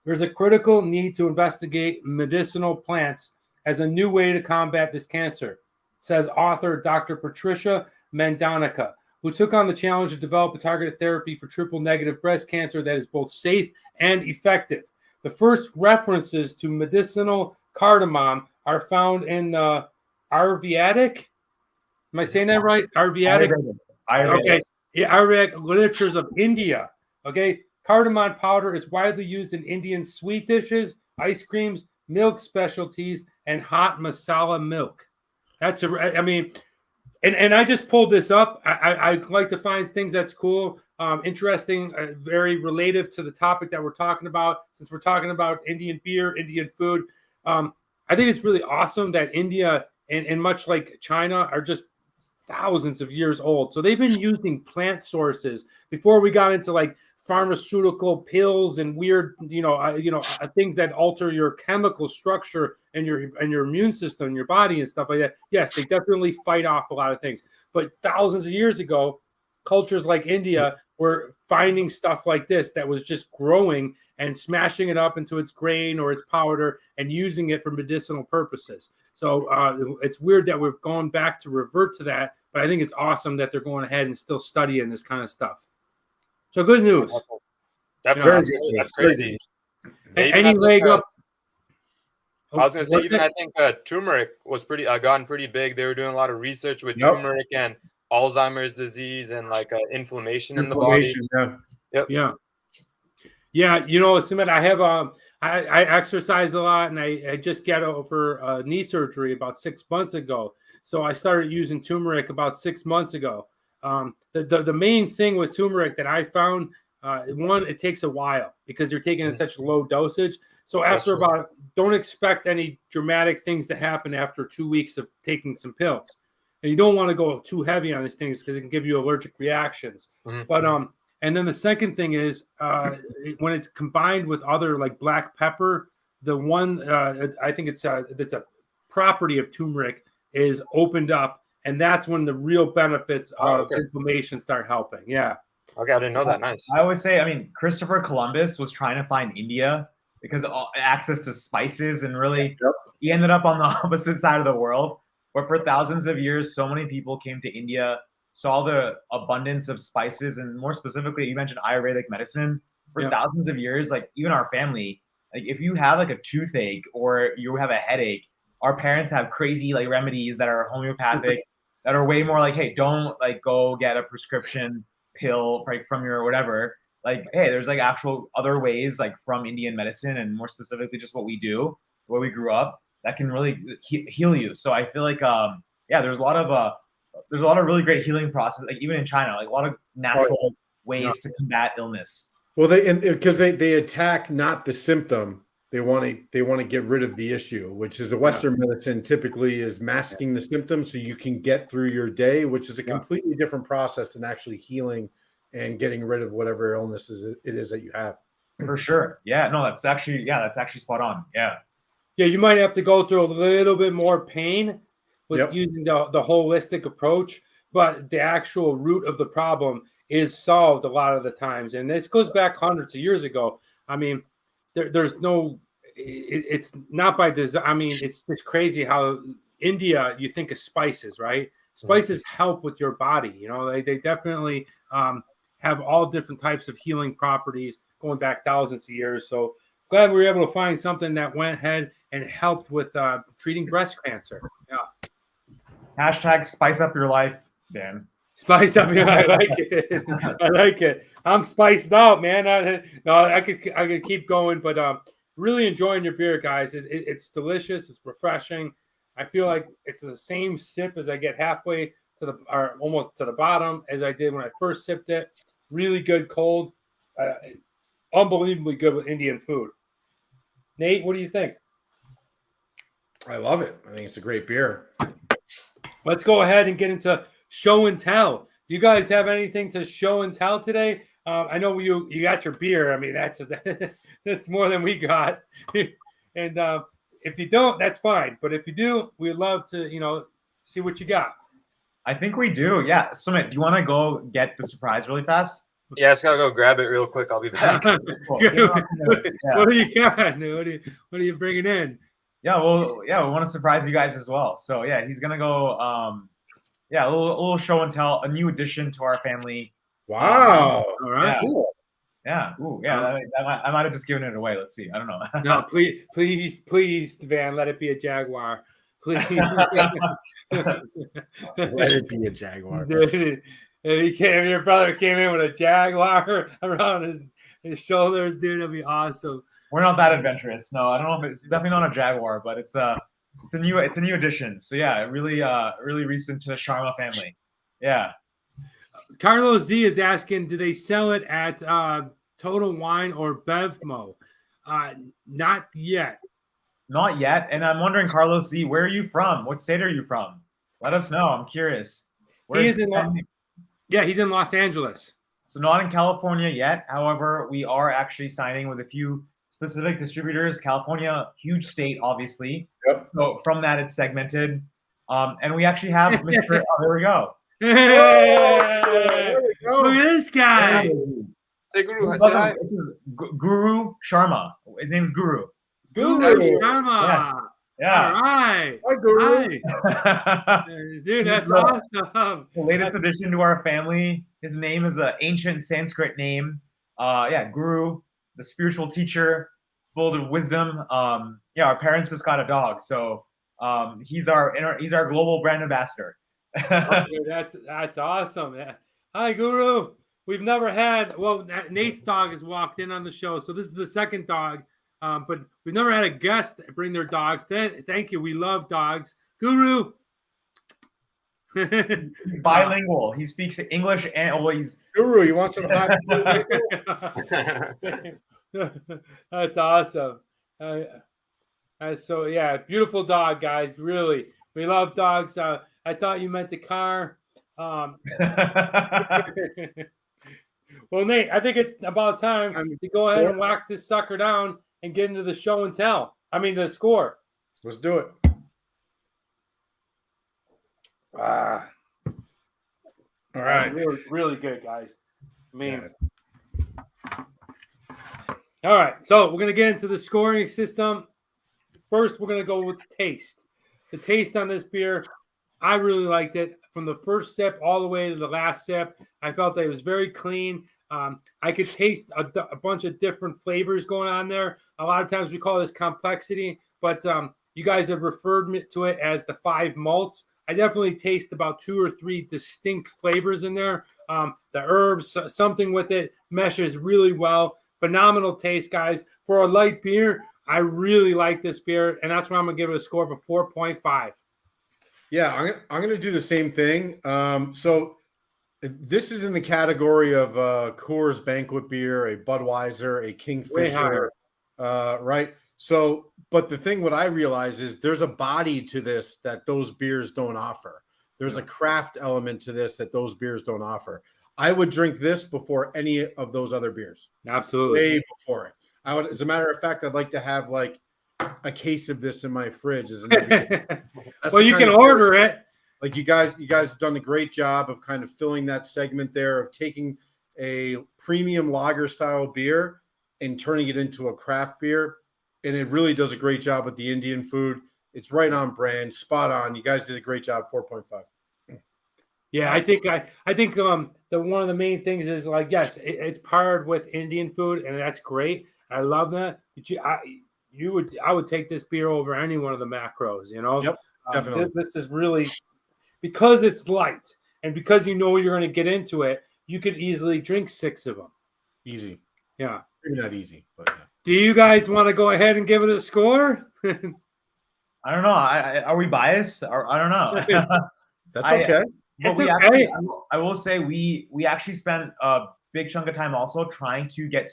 There's a critical need to investigate medicinal plants as a new way to combat this cancer, says author Dr. Patricia Mendonica, who took on the challenge to develop a targeted therapy for triple-negative breast cancer that is both safe and effective. The first references to medicinal cardamom are found in the Ayurvedic. Am I saying that right? Ayurvedic. Okay. Yeah, Ayurvedic literatures of India. Okay. Cardamom powder is widely used in Indian sweet dishes, ice creams, milk specialties, and hot masala milk. And I just pulled this up. I like to find things that's cool, interesting, very relative to the topic that we're talking about. Since we're talking about Indian beer, Indian food, I think it's really awesome that India and much like China are just thousands of years old. So they've been using plant sources before we got into like pharmaceutical pills and weird, things that alter your chemical structure and your immune system, and your body and stuff like that. Yes, they definitely fight off a lot of things. But thousands of years ago, cultures like India were finding stuff like this that was just growing and smashing it up into its grain or its powder and using it for medicinal purposes. So it's weird that we've gone back to revert to that, but I think it's awesome that they're going ahead and still studying this kind of stuff. So good news. Definitely, that's crazy. Any leg up? I was gonna say, even I think turmeric was gotten pretty big. They were doing a lot of research with turmeric and Alzheimer's disease and like inflammation in the body. Yeah. You know, Sumit, I have I exercise a lot, and I just got over knee surgery about 6 months ago. So I started using turmeric about 6 months ago. The main thing with turmeric that I found, one, it takes a while because you're taking it in such low dosage. So after don't expect any dramatic things to happen after 2 weeks of taking some pills. And you don't want to go too heavy on these things because it can give you allergic reactions. But and then the second thing is when it's combined with other like black pepper, the one I think it's a property of turmeric is opened up, and that's when the real benefits of inflammation start helping. Yeah. Okay, I didn't know that. Nice. I always say, I mean, Christopher Columbus was trying to find India because of access to spices, and really he ended up on the opposite side of the world. But for thousands of years, so many people came to India, saw the abundance of spices, and more specifically, you mentioned Ayurvedic medicine. For thousands of years, like even our family, like if you have like a toothache or you have a headache, our parents have crazy like remedies that are homeopathic, that are way more like, hey, don't like go get a prescription pill like from your whatever. Like, hey, there's like actual other ways like from Indian medicine, and more specifically just what we do, the way we grew up, that can really heal you. So I feel like there's a lot of really great healing process, like even in China, like a lot of natural ways to combat illness. Well, because they attack not the symptom, they want to get rid of the issue, which is the Western medicine typically is masking the symptoms so you can get through your day, which is a completely different process than actually healing and getting rid of whatever illnesses it is that you have. For sure. Yeah. No, that's actually spot on. Yeah. Yeah, you might have to go through a little bit more pain with using the holistic approach, but the actual root of the problem is solved a lot of the times. And this goes back hundreds of years ago. I mean, there's no, it's not by design. I mean, it's crazy how India, you think of spices, right? Spices help with your body. You know, they definitely have all different types of healing properties going back thousands of years. So glad we were able to find something that went ahead and helped with treating breast cancer. Yeah. Hashtag spice up your life, Dan. Spice up your life. I like it. I like it. I'm spiced out, man. I could keep going, but really enjoying your beer, guys. It's delicious. It's refreshing. I feel like it's the same sip as I get halfway to or almost to the bottom as I did when I first sipped it. Really good cold. Unbelievably good with Indian food. Nate, what do you think? I love it. I think it's a great beer. Let's go ahead and get into show and tell. Do you guys have anything to show and tell today? I know you got your beer. I mean, that's more than we got. And if you don't, that's fine. But if you do, we'd love to, see what you got. I think we do. Yeah. Sumit, do you want to go get the surprise really fast? Yeah, I just gotta go grab it real quick. I'll be back. What do you got? What are you bringing in? Yeah, we want to surprise you guys as well. So yeah, he's gonna go. A little show and tell, a new addition to our family. Wow! All right. Yeah. Cool. Yeah. Ooh, yeah. I might have just given it away. Let's see. I don't know. No, please, Van, let it be a Jaguar. Please. Let it be a Jaguar. If your brother came in with a Jaguar around his shoulders, dude, that'd be awesome. We're not that adventurous. No, I don't know if it's definitely not a Jaguar, but it's a new addition. So yeah, really recent to the Sharma family. Yeah. Carlos Z is asking, do they sell it at Total Wine or Bevmo? Not yet. Not yet. And I'm wondering, Carlos Z, where are you from? What state are you from? Let us know. I'm curious. He's in Los Angeles. So not in California yet. However, we are actually signing with a few specific distributors. California, huge state, obviously. Yep. So from that, it's segmented. And we actually have Mr. Oh, there we go. Hey! there we go. Look at this guy. Say Guru. This Say hi. is Guru Sharma. His name's Guru. Guru Guru. Sharma. Yes. All Yeah. right. Hi, Guru. Hi. Dude, that's He's the awesome. latest addition to our family. His name is an ancient Sanskrit name. Guru, the spiritual teacher, full of wisdom. Our parents just got a dog, so he's our global brand ambassador. Okay, that's awesome. Yeah. Hi, Guru. We've never had, well, Nate's dog has walked in on the show, so this is the second dog, but we've never had a guest bring their dog. Thank you. We love dogs. Guru. He's bilingual. He speaks English and he's Guru, you want some hot? That's awesome. So yeah, beautiful dog, guys. Really, we love dogs. I thought you meant the car. Well, Nate, I think it's about time to go ahead and whack this sucker down and get into the show and tell. I mean, the score. Let's do it. All right. Really, really good, guys. I mean, all right. So we're going to get into the scoring system. First, we're going to go with taste. The taste on this beer, I really liked it. From the first sip all the way to the last sip, I felt that it was very clean. I could taste a bunch of different flavors going on there. A lot of times we call this complexity, but you guys have referred to it as the 5 malts. I definitely taste about 2 or 3 distinct flavors in there. The herbs, something with it meshes really well. Phenomenal taste, guys. For a light beer, I really like this beer, and that's why I'm going to give it a score of a 4.5. Yeah, I'm gonna do the same thing. So this is in the category of Coors Banquet beer, a Budweiser, a Kingfisher, right? So, but the thing what I realize is there's a body to this that those beers don't offer. There's a craft element to this that those beers don't offer. I would drink this before any of those other beers. Absolutely. Way before it. I would, as a matter of fact, I'd like to have like a case of this in my fridge. Well, you can order it. Like you guys have done a great job of kind of filling that segment there of taking a premium lager style beer and turning it into a craft beer. And it really does a great job with the Indian food. It's right on brand, spot on. You guys did a great job. 4.5. Yeah, I think the one of the main things is like, yes, it's paired with Indian food, and that's great. I love that. But I would take this beer over any one of the macros, you know? Yep, definitely. This is really, because it's light and because you know you're going to get into it, you could easily drink 6 of them. Easy. Yeah. Maybe not easy, but yeah. Do you guys want to go ahead and give it a score? I don't know. Are we biased? I don't know. That's okay. I will say we actually spent a big chunk of time also trying to get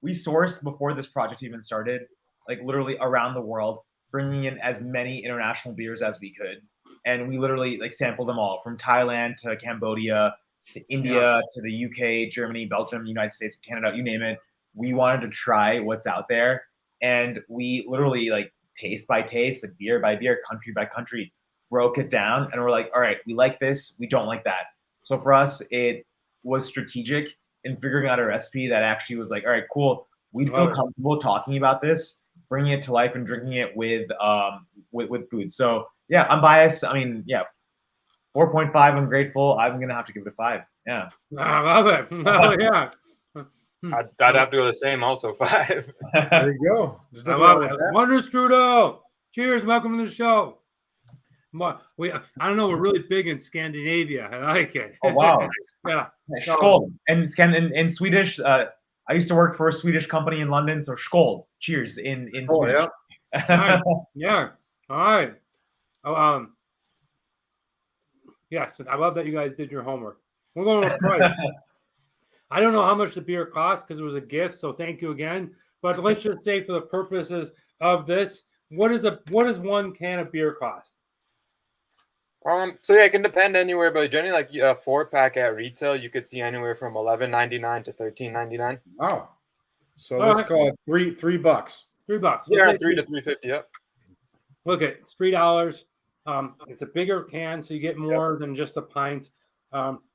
we sourced before this project even started, like literally around the world, bringing in as many international beers as we could. And we literally like sampled them all from Thailand to Cambodia to India to the UK, Germany, Belgium, United States, Canada, you name it. We wanted to try what's out there. And we literally like taste by taste, like beer by beer, country by country, broke it down. And we're like, all right, we like this. We don't like that. So for us, it was strategic in figuring out a recipe that actually was like, all right, cool. We'd feel comfortable talking about this, bringing it to life and drinking it with food. So yeah, I'm biased. I mean, yeah, 4.5. I'm grateful. I'm going to have to give it a 5. Yeah. I love it. Oh, yeah. I'd have to go the same, also 5. There you go. I love it. Wonder Strudel. Cheers. Welcome to the show. I don't know. We're really big in Scandinavia. I like it. Oh, wow. Yeah. Skål. And in Swedish, I used to work for a Swedish company in London. So skål. Cheers in Swedish. Yeah. Yeah. All right. Yes. I love that you guys did your homework. We're going with price. I don't know how much the beer cost because it was a gift, so thank you again. But let's just say, for the purposes of this, what does 1 can of beer cost? So yeah, it can depend anywhere, but generally, like a 4-pack at retail, you could see anywhere from $11.99 to $13.99. Wow. So let's call it $3. $3. Yeah, $3 to $3.50. Yep. Look, it's $3. It's a bigger can, so you get more than just a pint.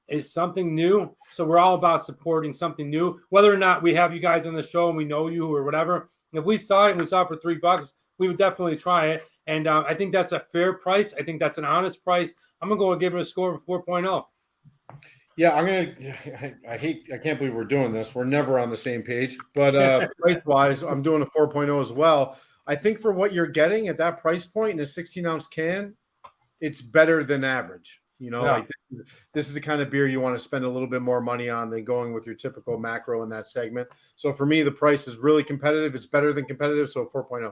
is something new. So we're all about supporting something new, whether or not we have you guys on the show and we know you or whatever. If we saw it and we saw it for $3, we would definitely try it. And I think that's a fair price. I think that's an honest price. I'm going to go and give it a score of 4.0. Yeah, I can't believe we're doing this. We're never on the same page. But price-wise, I'm doing a 4.0 as well. I think for what you're getting at that price point in a 16-ounce can, it's better than average. Like this is the kind of beer you want to spend a little bit more money on than going with your typical macro in that segment. So for me, the price is really competitive. It's better than competitive, so 4.0.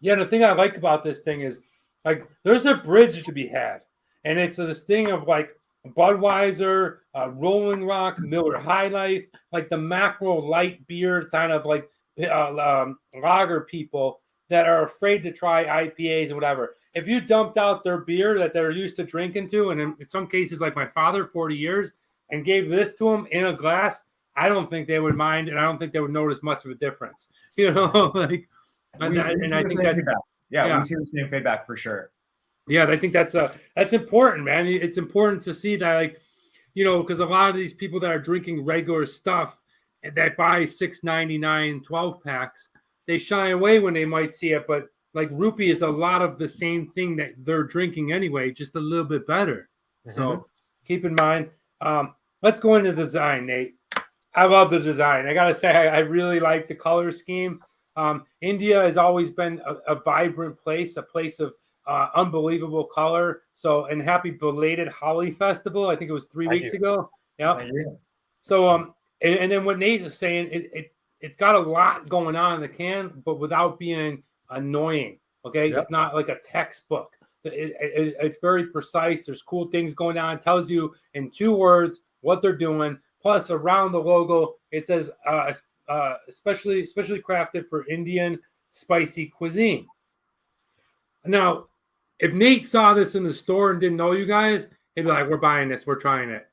Yeah, the thing I like about this thing is, like, there's a bridge to be had. And it's this thing of, like, Budweiser, Rolling Rock, Miller High Life, like the macro light beer kind of like lager people that are afraid to try IPAs and whatever. If you dumped out their beer that they're used to drinking to, and in some cases, like my father, 40 years, and gave this to them in a glass, I don't think they would mind, and I don't think they would notice much of a difference. Like, I think that's we see the same feedback for sure. Yeah, I think that's important, man. It's important to see that, like, because a lot of these people that are drinking regular stuff that buy $6.99 12 packs, they shy away when they might see it, but like Rupee is a lot of the same thing that they're drinking anyway, just a little bit better. Mm-hmm. So keep in mind. Let's go into design, Nate. I love the design. I got to say, I really like the color scheme. India has always been a vibrant place, a place of unbelievable color. So, and happy belated Holi Festival. I think it was 3 weeks ago. Yeah. So, and then what Nate is saying, it's got a lot going on in the can, but without being annoying. Okay. Yep. It's not like a textbook. It's very precise. There's cool things going on. It tells you in 2 words what they're doing. Plus, around the logo, it says especially crafted for Indian spicy cuisine. Now, if Nate saw this in the store and didn't know you guys, he'd be like, "We're buying this. We're trying it."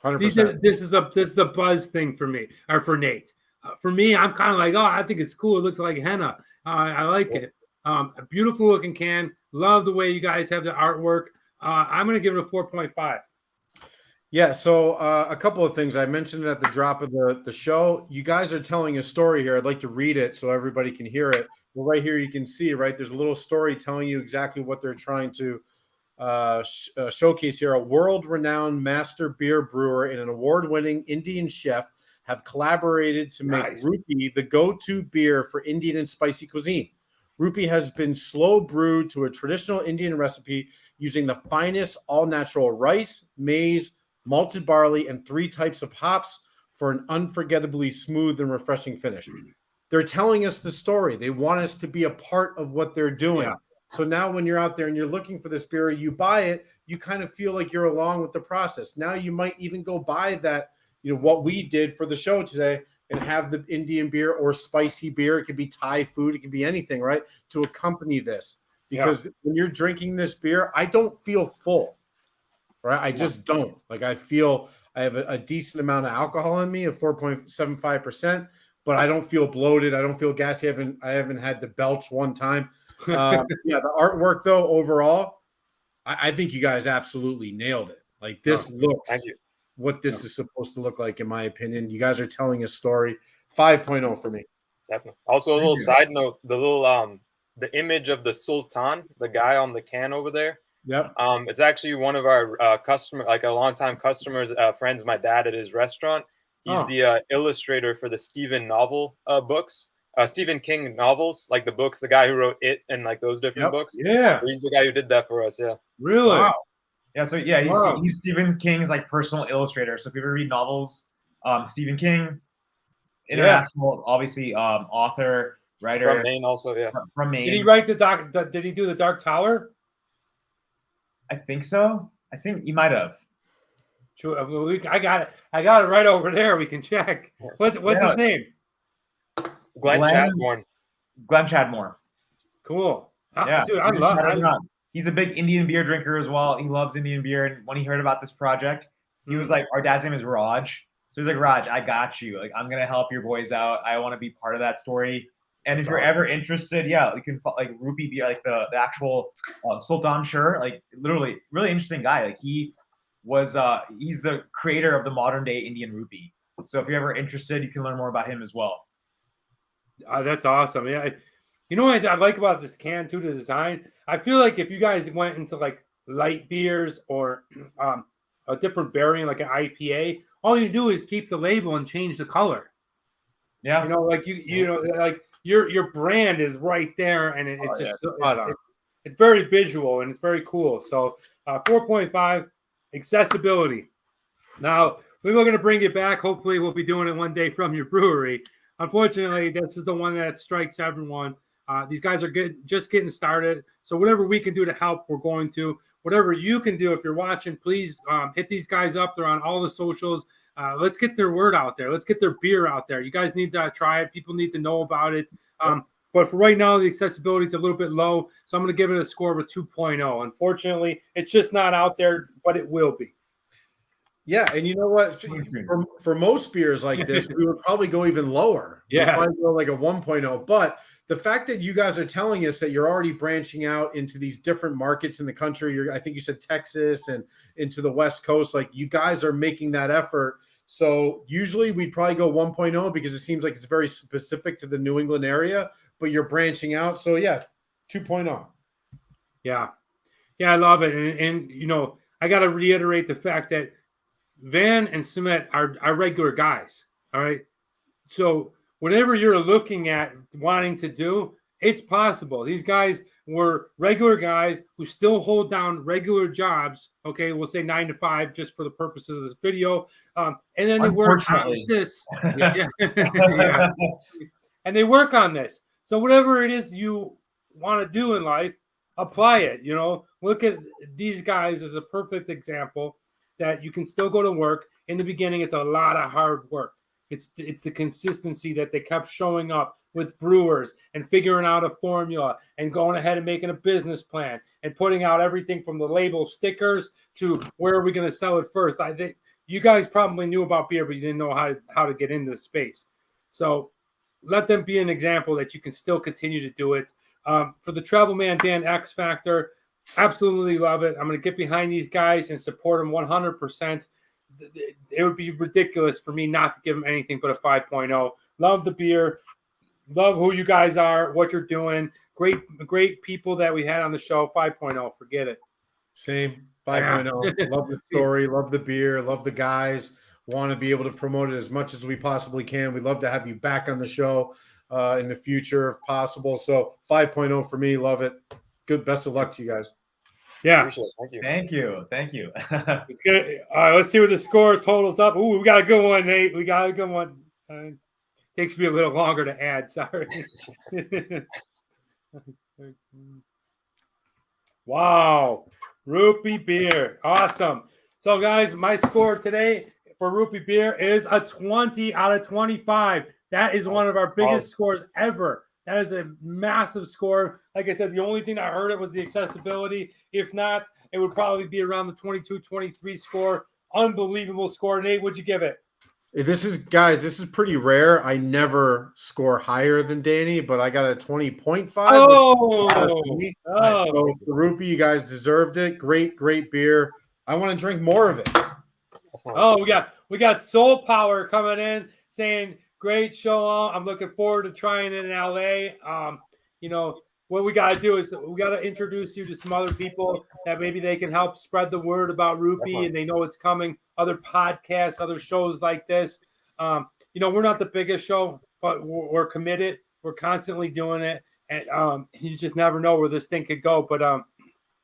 100%. This is a buzz thing for me, or for Nate. For me, I'm kind of like, "Oh, I think it's cool. It looks like henna. I like it. A beautiful looking can. Love the way you guys have the artwork. I'm going to give it a 4.5. Yeah, so a couple of things. I mentioned it at the drop of the show. You guys are telling a story here. I'd like to read it so everybody can hear it. Well, right here you can see, right? There's a little story telling you exactly what they're trying to showcase here. A world-renowned master beer brewer and an award-winning Indian chef have collaborated to make Rupee the go-to beer for Indian and spicy cuisine. Rupee has been slow brewed to a traditional Indian recipe using the finest all-natural rice, maize, malted barley, and 3 types of hops for an unforgettably smooth and refreshing finish. They're telling us the story. They want us to be a part of what they're doing. Yeah. So now when you're out there and you're looking for this beer, you buy it, you kind of feel like you're along with the process. Now you might even go buy that, what we did for the show today and have the Indian beer or spicy beer. It could be Thai food. It could be anything, right? To accompany this. Because when you're drinking this beer, I don't feel full. Right? I just don't. Like, I feel I have a decent amount of alcohol in me, of 4.75%, but I don't feel bloated. I don't feel gassy. I haven't had the belch one time. The artwork though, overall, I think you guys absolutely nailed it. Like, this looks what this is supposed to look like, in my opinion. You guys are telling a story. 5.0 for me. Definitely. Also, a little side note: the little the image of the Sultan, the guy on the can over there. Yep. It's actually one of our customer, like a longtime customers, friends. My dad at his restaurant. He's the illustrator for the Stephen novel books, Stephen King novels, like the books. The guy who wrote It and like those different books. Yeah. He's the guy who did that for us. Yeah. Really? Wow. Yeah. So he's Stephen King's like personal illustrator. So if you ever read novels, Stephen King, international, obviously, author, writer from Maine, also. Yeah. From Maine. Did he write Did he do the Dark Tower? I think so. I think he might have. Sure. I got it. I got it right over there. We can check. What's his name? Glenn Chadmore. Glenn Chadmore. Cool. Yeah, dude, I love it. He's a big Indian beer drinker as well. He loves Indian beer. And when he heard about this project, he was like, our dad's name is Raj. So he's like, Raj, I got you. Like, I'm going to help your boys out. I want to be part of that story. And if you're ever interested, you can like Rupee Beer, like the actual Sultan shirt, like literally really interesting guy. Like he was he's the creator of the modern day Indian rupee. So if you're ever interested, you can learn more about him as well. That's awesome. Yeah, you know what I like about this can too, the design. I feel like if you guys went into like light beers or a different variant like an IPA, all you do is keep the label and change the color. Yeah, you know, like you know, like your brand is right there, and it's just it's very visual and it's very cool. So 4.5 accessibility. Now we were going to bring it back. Hopefully, we'll be doing it one day from your brewery. Unfortunately, this is the one that strikes everyone. These guys are just getting started. So whatever we can do to help, we're going to. Whatever you can do, if you're watching, please hit these guys up. They're on all the socials. Let's get their word out there. Let's get their beer out there. You guys need to try it. People need to know about it. But for right now, the accessibility is a little bit low. So I'm going to give it a score of a 2.0. Unfortunately, it's just not out there, but it will be. Yeah, and you know what? For most beers like this, we would probably go even lower. Yeah. We'd probably go like a 1.0. But the fact that you guys are telling us that you're already branching out into these different markets in the country, I think you said Texas and into the West Coast, like you guys are making that effort. So usually we'd probably go 1.0 because it seems like it's very specific to the New England area, but you're branching out. So yeah, 2.0. Yeah. Yeah, I love it. And you know, I got to reiterate the fact that Van and Sumit are regular guys. All right. So whatever you're looking at wanting to do, it's possible. These guys were regular guys who still hold down regular jobs. Okay. We'll say 9 to 5 just for the purposes of this video. And then they work on this. Yeah. Yeah. And they work on this. So whatever it is you want to do in life, apply it. You know, look at these guys as a perfect example that you can still go to work. In the beginning, it's a lot of hard work. It's the consistency that they kept showing up with brewers and figuring out a formula and going ahead and making a business plan and putting out everything from the label stickers to where are we going to sell it first. I think you guys probably knew about beer, but you didn't know how to get into the space. So let them be an example that you can still continue to do it. For the Travel Man Dan X Factor, absolutely love it. I'm going to get behind these guys and support them 100%. It would be ridiculous for me not to give them anything but a 5.0. Love the beer. Love who you guys are, what you're doing. Great people that we had on the show. 5.0. Forget it. Same. 5.0. Love the story. Love the beer. Love the guys. Want to be able to promote it as much as we possibly can. We'd love to have you back on the show in the future if possible. So 5.0 for me. Love it. Good. Best of luck to you guys. Yeah. Thank you. It's good. All right, let's see what the score totals up. Ooh, we got a good one, Nate. We got a good one. Takes me a little longer to add. Sorry. Wow. Rupee Beer. Awesome. So, guys, my score today for Rupee Beer is a 20 out of 25. That is one of our biggest scores ever. That is a massive score. Like I said, the only thing that hurt it was the accessibility. If not, it would probably be around the 22, 23 score. Unbelievable score. Nate, what'd you give it? This is pretty rare. I never score higher than Danny, but I got a 20.5. So the Rupee, you guys deserved it. Great beer. I want to drink more of it. Oh, we got Soul Power coming in saying, great show. I'm looking forward to trying it in LA. You know, what we got to do is we got to introduce you to some other people that maybe they can help spread the word about Rupee and they know it's coming. Other podcasts, other shows like this. You know, we're not the biggest show, but we're committed. We're constantly doing it. And you just never know where this thing could go. But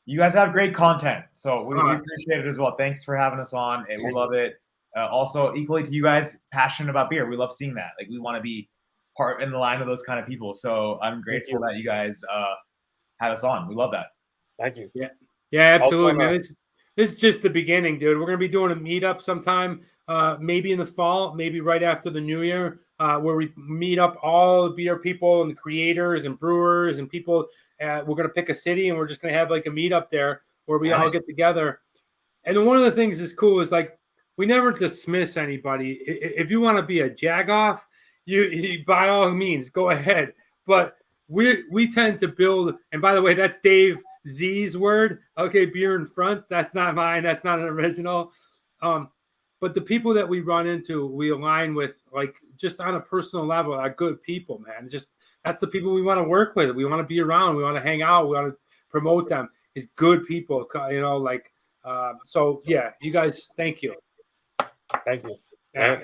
you guys have great content. So we appreciate it as well. Thanks for having us on. And we love it. Also, equally to you guys, passionate about beer. We love seeing that. Like, we want to be part in the line of those kind of people. So I'm grateful that you guys had us on. We love that. Thank you. Yeah, absolutely, man. This is just the beginning, dude. We're going to be doing a meetup sometime, maybe in the fall, maybe right after the new year, where we meet up all the beer people and the creators and brewers and people. We're going to pick a city and we're just going to have like a meetup there where we all get together. And then one of the things that's cool is like, we never dismiss anybody. If you want to be a jagoff, you by all means go ahead. But we tend to build. And by the way, that's Dave Z's word. Okay, beer in front. That's not mine. That's not an original. But the people that we run into, we align with, like, just on a personal level, are good people, man. Just that's the people we want to work with. We want to be around. We want to hang out. We want to promote them. It's good people, like. So yeah, you guys, thank you. Thank you. Yeah.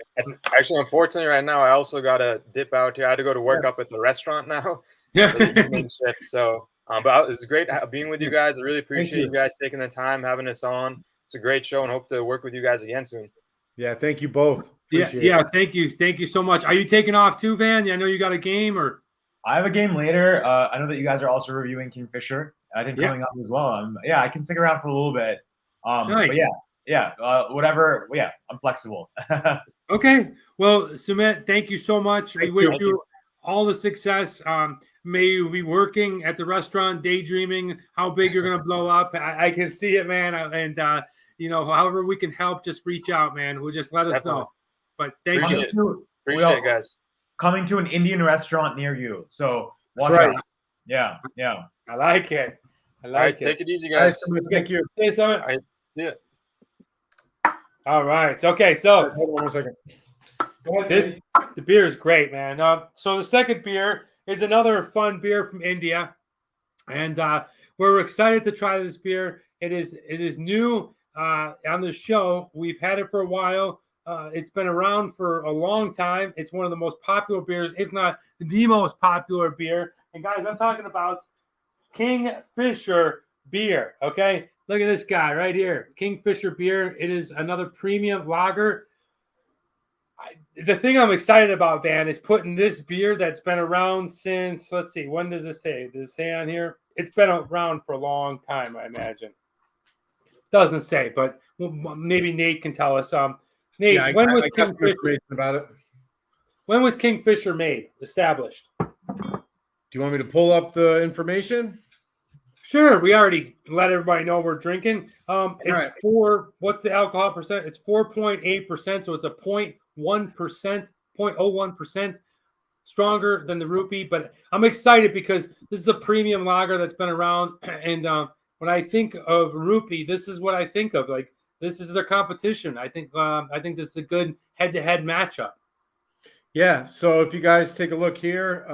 Actually, unfortunately, right now I also gotta dip out here. I had to go to work up at the restaurant now. Yeah. For the evening shift. So, but it was great being with you guys. I really appreciate you guys taking the time, having us on. It's a great show, and hope to work with you guys again soon. Yeah, thank you both. Yeah, thank you so much. Are you taking off too, Van? I know you got a game, or I have a game later. I know that you guys are also reviewing Kingfisher. I think coming up as well. Yeah, I can stick around for a little bit. Nice. But yeah, whatever. Yeah, I'm flexible. Okay. Well, Sumit, thank you so much. We wish you all the success. May you be working at the restaurant, daydreaming how big you're gonna blow up. I can see it, man. And however we can help, just reach out, man. We'll just let us know. But thank you. Appreciate it, guys. Coming to an Indian restaurant near you. So watch right. out. Yeah. I like it. All right, take it easy, guys. Thank you. Hey, Summit. All right, see ya. All right. Okay. So hold on 1 second. The beer is great, man. So the second beer is another fun beer from India, and we're excited to try this beer. It is new on the show. We've had it for a while. It's been around for a long time. It's one of the most popular beers, if not the most popular beer. And guys, I'm talking about Kingfisher Beer. Okay, look at this guy right here, Kingfisher Beer. It is another premium lager. The thing I'm excited about, Van, is putting this beer that's been around since, let's see, when does it say? Does it say on here? It's been around for a long time, I imagine. Doesn't say, but maybe Nate can tell us. Nate, when was Kingfisher made, established? Do you want me to pull up the information? Sure. We already let everybody know we're drinking. It's right. What's the alcohol percent? It's 4.8%, so it's a 0.01% stronger than the Rupee. But I'm excited because this is a premium lager that's been around. And when I think of Rupee, this is what I think of. Like, this is their competition. I think this is a good head-to-head matchup. Yeah. So if you guys take a look here,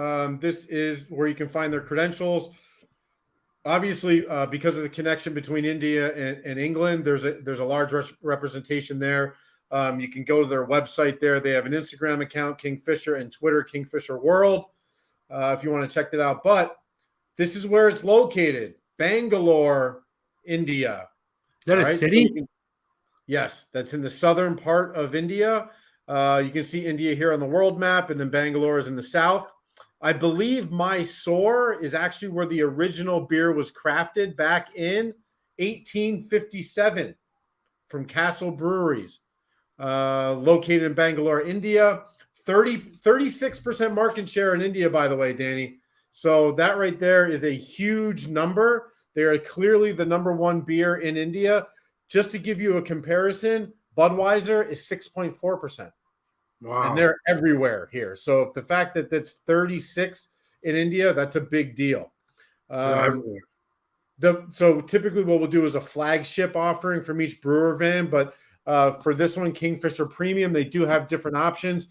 this is where you can find their credentials. Obviously, because of the connection between India and England, there's a large representation there. You can go to their website there. They have an Instagram account, Kingfisher, and Twitter, Kingfisher World, if you want to check that out. But this is where it's located, Bangalore, India. Is that a city? Yes, that's in the southern part of India. You can see India here on the world map, and then Bangalore is in the south. I believe Mysore is actually where the original beer was crafted back in 1857 from Castle Breweries, located in Bangalore, India. 36% market share in India, by the way, Danny. So that right there is a huge number. They are clearly the number one beer in India. Just to give you a comparison, Budweiser is 6.4%. Wow. And they're everywhere here. So if the fact that that's 36 in India, that's a big deal. So typically what we'll do is a flagship offering from each brewer van. But for this one, Kingfisher Premium, they do have different options.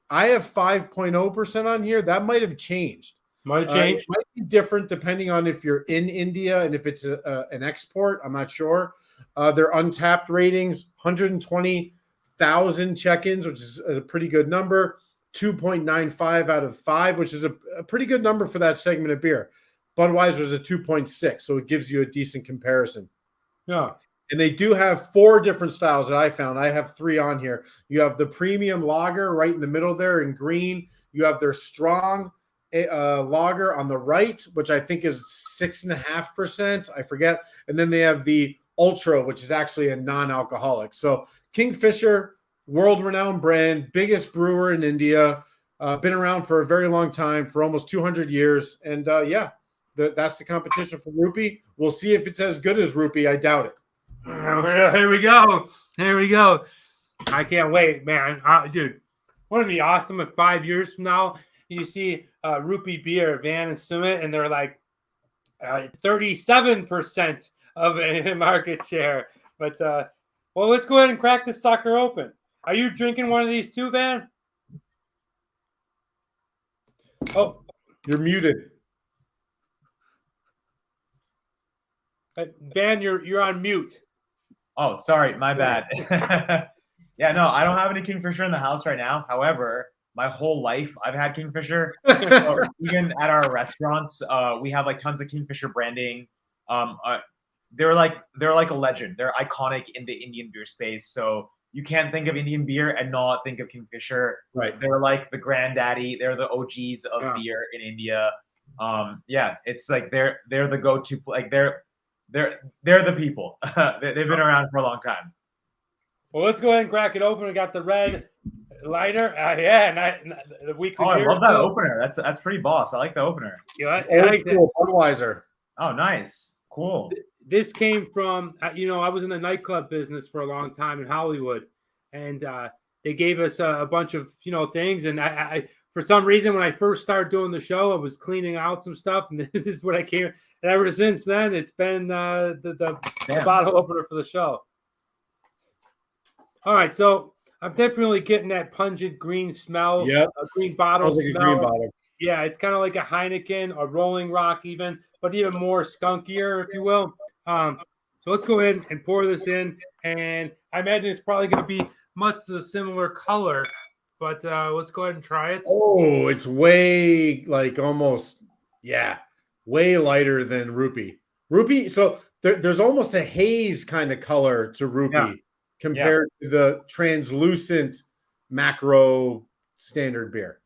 I have 5.0% on here. That might have changed. Might have changed. It might be different depending on if you're in India and if it's an export. I'm not sure. Their untapped ratings, 120,000 check-ins, which is a pretty good number. 2.95 out of 5, which is a pretty good number for that segment of beer. Budweiser is a 2.6, so it gives you a decent comparison. Yeah. And they do have 4 different styles that I found. I have 3 on here. You have the premium lager right in the middle there in green. You have their strong lager on the right, which I think is 6.5%. I forget. And then they have the ultra, which is actually a non-alcoholic. So Kingfisher, world-renowned brand, biggest brewer in India, been around for a very long time, for almost 200 years. And that's the competition for Rupee. We'll see if it's as good as Rupee. I doubt it. Here we go. Here we go. I can't wait, man. Dude, wouldn't it be awesome if 5 years from now you see Rupee Beer, Van and Sumit, and they're like, 37% of a market share. But well, let's go ahead and crack this sucker open. Are you drinking one of these too, Van? Oh, You're muted. Van, you're on mute. Oh, sorry, my bad. Yeah, no, I don't have any Kingfisher in the house right now. However, my whole life I've had Kingfisher. So even at our restaurants, we have like tons of Kingfisher branding. They're like a legend. They're iconic in the Indian beer space. So you can't think of Indian beer and not think of Kingfisher. Right. They're like the granddaddy. They're the OGs of beer in India. Yeah, it's like they're the go-to. Like they're the people. They've been around for a long time. Well, let's go ahead and crack it open. We got the red lighter. Yeah, the weekly. Oh, I beer love that show. opener. That's pretty boss. I like the opener. You like that? Budweiser. Oh, nice. Cool. This came from, I was in the nightclub business for a long time in Hollywood, and they gave us a bunch of, things. And I for some reason, when I first started doing the show, I was cleaning out some stuff, and this is what I came. And ever since then, it's been the bottle opener for the show. All right, so I'm definitely getting that pungent green smell. Yep. A green bottle Sounds like smell. a green bottle. Yeah, it's kind of like a Heineken, a Rolling Rock even, but even more skunkier, if you will. So let's go ahead and pour this in. And I imagine it's probably going to be much the similar color, but let's go ahead and try it. Oh, it's way like almost, way lighter than Rupee. Rupee, so there's almost a haze kind of color to Rupee compared to the translucent macro standard beer.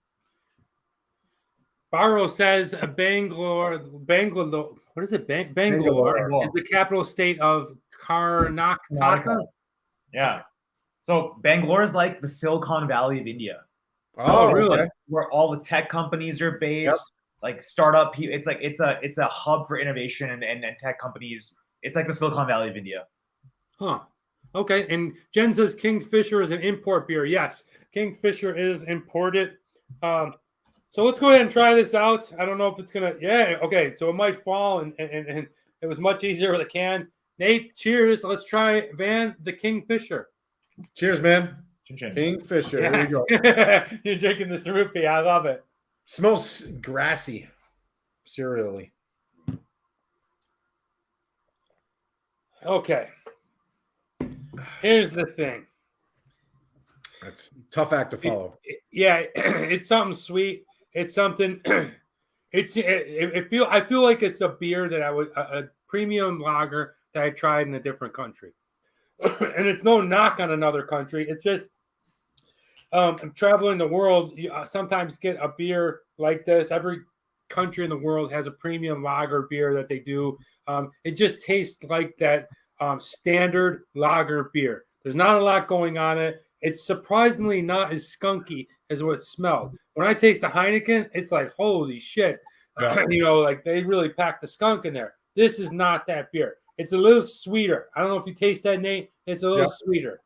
Barrow says Bangalore. What is it? Bangalore is the capital state of Karnataka. Yeah. So Bangalore is like the Silicon Valley of India. So really? That's where all the tech companies are based. Yep. Like startup. It's a hub for innovation and tech companies. It's like the Silicon Valley of India. Huh. Okay. And Jen says Kingfisher is an import beer. Yes, Kingfisher is imported. So let's go ahead and try this out. I don't know if it's gonna. Yeah. Okay. So it might fall, and it was much easier with a can. Nate, cheers. Let's try Van the Kingfisher. Cheers, man. Chin-chin. Kingfisher. Here we go. You're drinking this Rupee. I love it. Smells grassy, cereally. Okay. Here's the thing. That's a tough act to follow. It's something sweet. It's something. I feel like it's a beer that a premium lager that I tried in a different country, and it's no knock on another country. It's just I'm traveling the world. You sometimes get a beer like this. Every country in the world has a premium lager beer that they do. It just tastes like that standard lager beer. There's not a lot going on it. It's surprisingly not as skunky as what it smelled. When I taste the Heineken, it's like, holy shit. Like they really packed the skunk in there. This is not that beer. It's a little sweeter. I don't know if you taste that, Nate. It's a little sweeter.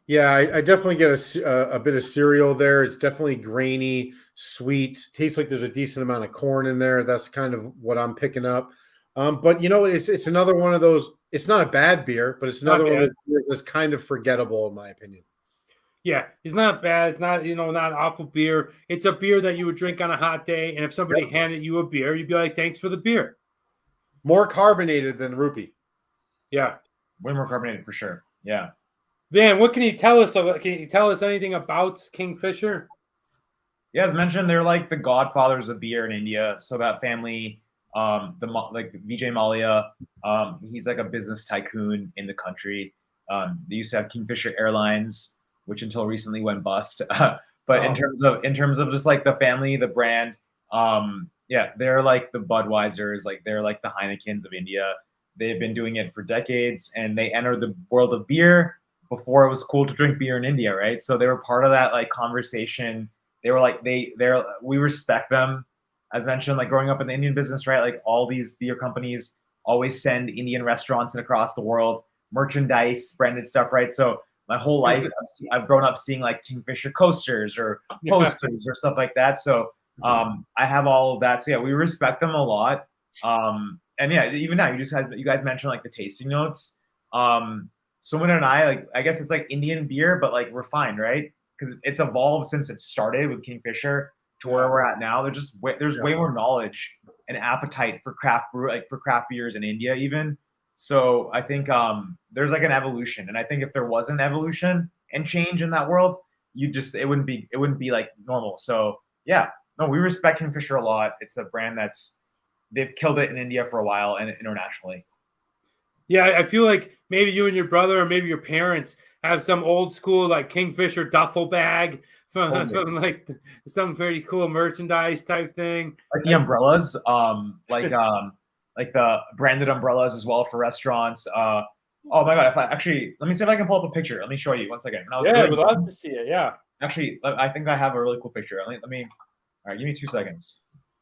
Yeah, I definitely get a bit of cereal there. It's definitely grainy, sweet. Tastes like there's a decent amount of corn in there. That's kind of what I'm picking up. But it's another one of those. It's not a bad beer, but it's another one of those beers that's kind of forgettable in my opinion. Yeah, it's not bad. It's not not awful beer. It's a beer that you would drink on a hot day, and if somebody handed you a beer, you'd be like, "Thanks for the beer." More carbonated than Rupee. Yeah, way more carbonated for sure. Yeah. Van, what can you tell us about? Can you tell us anything about Kingfisher? Yeah, as mentioned, they're like the godfathers of beer in India. So that family, Vijay Mallya, he's like a business tycoon in the country. They used to have Kingfisher Airlines, which until recently went bust. But in terms of just like the family, the brand, they're like the Budweisers, like they're like the Heinekens of India. They've been doing it for decades, and they entered the world of beer before it was cool to drink beer in India, right? So they were part of that like conversation. They were like we respect them. As mentioned, like growing up in the Indian business, right? Like all these beer companies always send Indian restaurants and across the world merchandise, branded stuff, right? So my whole life, I've grown up seeing like Kingfisher coasters or posters or stuff like that. So I have all of that. So yeah, we respect them a lot. And yeah, even now you guys mentioned like the tasting notes. Someone and I, like, I guess it's like Indian beer, but like refined, right? Because it's evolved since it started with Kingfisher to where we're at now. There's way more knowledge and appetite for for craft beers in India even. So I think there's like an evolution, and I think if there was an evolution and change in that world, it wouldn't be like normal. So yeah, no, we respect Kingfisher a lot. It's a brand they've killed it in India for a while and internationally. Yeah, I feel like maybe you and your brother or maybe your parents have some old school like Kingfisher duffel bag from like some very cool merchandise type thing. Like the umbrellas, like the branded umbrellas as well for restaurants. Oh my god! Let me see if I can pull up a picture. Let me show you 1 second. Yeah, we'd love to see it. Yeah. Actually, I think I have a really cool picture. Let me. All right, give me 2 seconds.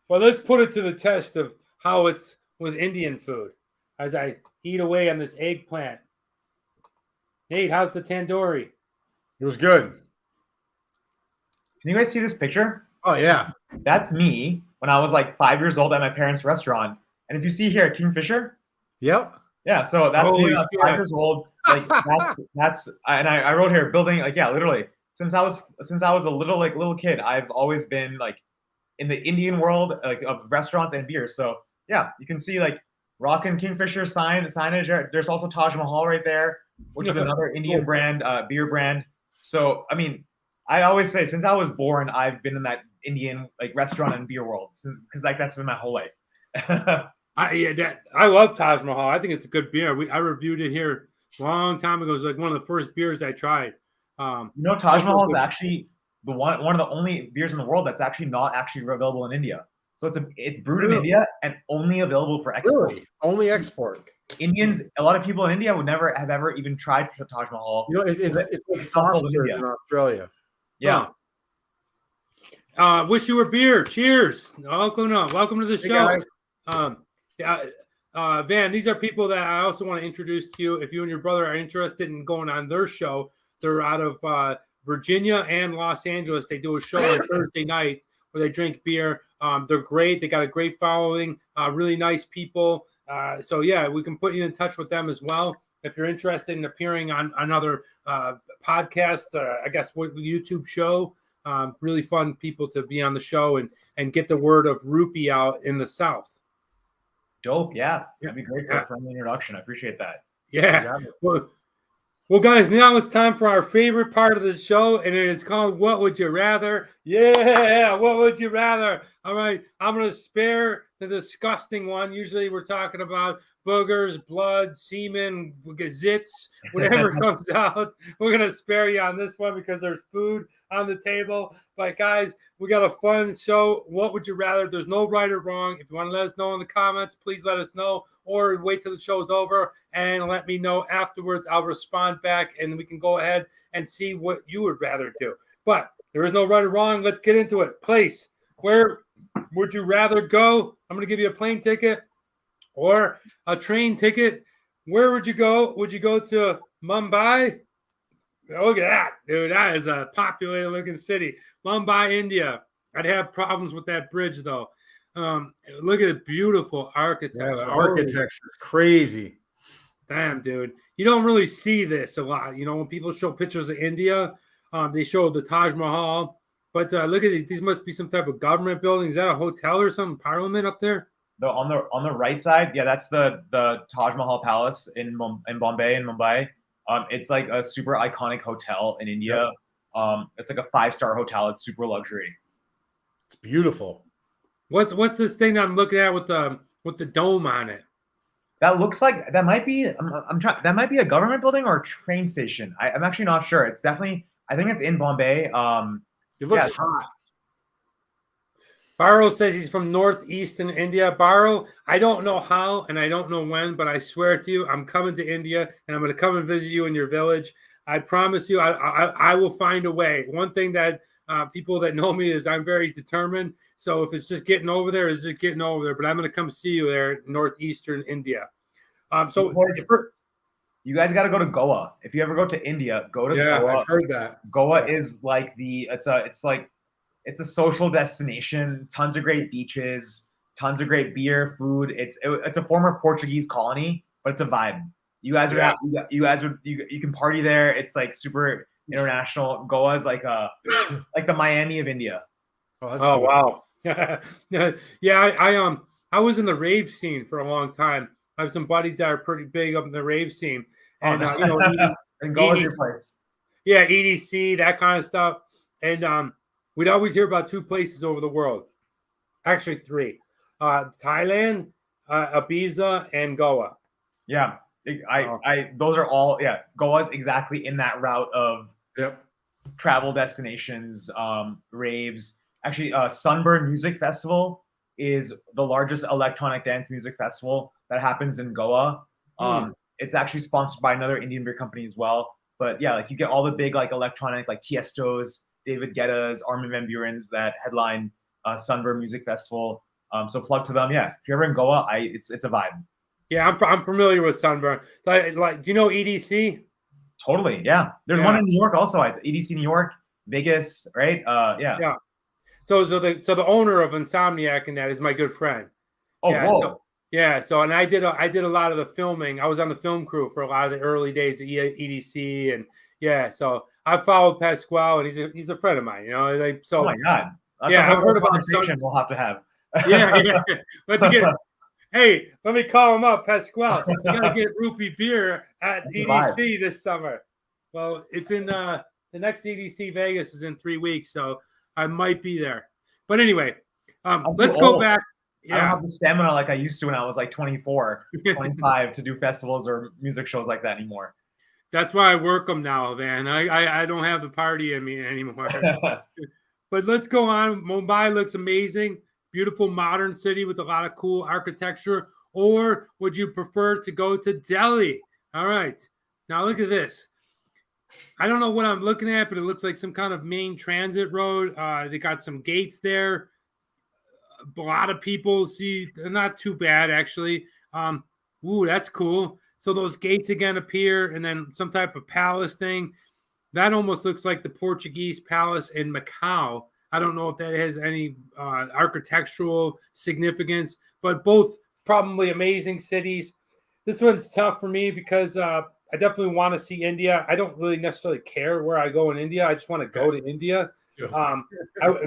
Well, let's put it to the test of how it's with Indian food as I eat away on this eggplant. Nate, how's the tandoori? It was good. Can you guys see this picture? Oh yeah, that's me when I was like 5 years old at my parents' restaurant. And if you see here, Kingfisher. Yep. Yeah, so that's me when I was 5 years old. Like that's and I wrote here building, like, yeah, literally since I was a little kid, I've always been like in the Indian world, like of restaurants and beer. So yeah, you can see like rockin' Kingfisher signage. There's also Taj Mahal right there, which is another Indian brand, beer brand. So I mean, I always say since I was born, I've been in that Indian like restaurant and beer world because like that's been my whole life. I love Taj Mahal. I think it's a good beer. I reviewed it here a long time ago. It was like one of the first beers I tried. Taj Mahal is actually one of the only beers in the world that's actually not actually available in India. So it's brewed in India and only available for export. Really? Only export. A lot of people in India would never have ever even tried Taj Mahal. It's like Foster's in Australia. Yeah. Wish you were beer. Cheers. Welcome to the show. Van, these are people that I also want to introduce to you. If you and your brother are interested in going on their show, they're out of Virginia and Los Angeles. They do a show on Thursday night where they drink beer. They're great. They got a great following, really nice people. So yeah, we can put you in touch with them as well. If you're interested in appearing on another podcast, I guess YouTube show, really fun people to be on the show and get the word of Rupee out in the South. Dope. Yeah. That'd be great for a friendly introduction. I appreciate that. Yeah. Well, guys, now it's time for our favorite part of the show, and it is called What Would You Rather? Yeah, what would you rather? All right, I'm going to spare the disgusting one. Usually we're talking about boogers, blood, semen, zits, whatever comes out. We're going to spare you on this one because there's food on the table. But, guys, we got a fun show. What would you rather? There's no right or wrong. If you want to let us know in the comments, please let us know, or wait till the show's over and let me know afterwards. I'll respond back, and we can go ahead and see what you would rather do. But there is no right or wrong. Let's get into it. Place, where would you rather go? I'm going to give you a plane ticket or a train ticket. Where would you go? Would you go to Mumbai? Look at that, dude. That is a populated looking city. Mumbai, India. I'd have problems with that bridge, though. Look at the beautiful architecture. Yeah, the architecture is crazy. Damn, dude. You don't really see this a lot. You know, when people show pictures of India, they show the Taj Mahal. But look at it. These must be some type of government building. Is that a hotel or some parliament up there? On the right side, yeah, that's the Taj Mahal Palace in Bombay, in Mumbai. It's like a super iconic hotel in India. Yep. It's like a 5-star hotel. It's super luxury. It's beautiful. What's this thing that I'm looking at with the dome on it? That looks like that might be that might be a government building or a train station. I'm actually not sure. It's definitely, I think it's in Bombay. It looks hot. Barrow says he's from northeastern India. Barrow, I don't know how and I don't know when, but I swear to you, I'm coming to India and I'm going to come and visit you in your village. I promise you, I will find a way. One thing that people that know me is I'm very determined. So if it's just getting over there, it's just getting over there. But I'm going to come see you there in northeastern India. You guys got to go to Goa. If you ever go to India, go to Goa. Yeah, I've heard that. Goa is like it's a social destination. Tons of great beaches. Tons of great beer, food. It's a former Portuguese colony, but it's a vibe. You guys are you can party there. It's like super international. Goa's like the Miami of India. Oh, that's Oh cool. wow. Yeah, I was in the rave scene for a long time. I have some buddies that are pretty big up in the rave scene, and you know, and Goa's your place. Yeah, EDC, that kind of stuff. And we'd always hear about 2 places over the world. Actually 3. Thailand, Ibiza, and Goa. Yeah. Those are all, Goa's exactly in that route of travel destinations, raves. Actually, Sunburn Music Festival is the largest electronic dance music festival that happens in Goa. It's actually sponsored by another Indian beer company as well. But yeah, like you get all the big like electronic, like Tiesto's, David Guetta's, Armin van Buuren's that headline Sunburn Music Festival. So plug to them. Yeah, if you're ever in Goa, it's a vibe. Yeah, I'm familiar with Sunburn. So, like, do you know EDC? Totally. Yeah, there's one in New York also. EDC New York, Vegas, right? Yeah. So the owner of Insomniac and that is my good friend. Oh, yeah, whoa. And I did a lot of the filming. I was on the film crew for a lot of the early days of EDC, and so I followed Pasquale, and he's a friend of mine. You know, oh my god. That's I've heard about conversation we'll have to have. Hey, let me call him up, Pasquale. We gotta get Rupee Beer at EDC this summer. Well, it's in the next EDC Vegas is in 3 weeks, so I might be there. But anyway, let's go back. I don't have the stamina like I used to when I was like 24, 25 to do festivals or music shows like that anymore. That's why I work them now, man. I don't have the party in me anymore. But let's go on. Mumbai looks amazing. Beautiful modern city with a lot of cool architecture. Or would you prefer to go to Delhi? All right. Now look at this. I don't know what I'm looking at, but it looks like some kind of main transit road. They got some gates there. A lot of people see, they're not too bad actually. Ooh, that's cool. So those gates again appear, and then some type of palace thing. That almost looks like the Portuguese palace in Macau. I don't know if that has any architectural significance, but both probably amazing cities. This one's tough for me because I definitely want to see India. I don't really necessarily care where I go in India. I just want to go to India.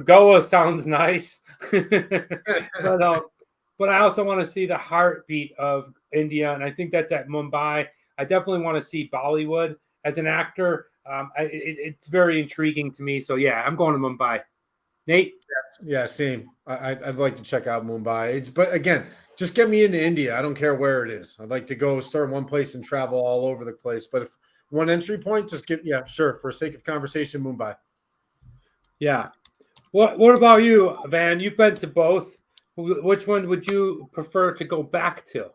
Goa sounds nice, but I also want to see the heartbeat of India, and I think that's at Mumbai. I definitely want to see Bollywood as an actor. It's very intriguing to me. So yeah, I'm going to Mumbai. Nate? Yeah, same. I'd like to check out Mumbai. But again, just get me into India. I don't care where it is. I'd like to go start in one place and travel all over the place. But if one entry point, just sure. For sake of conversation, Mumbai. Yeah. What about you, Van? You've been to both. Which one would you prefer to go back to?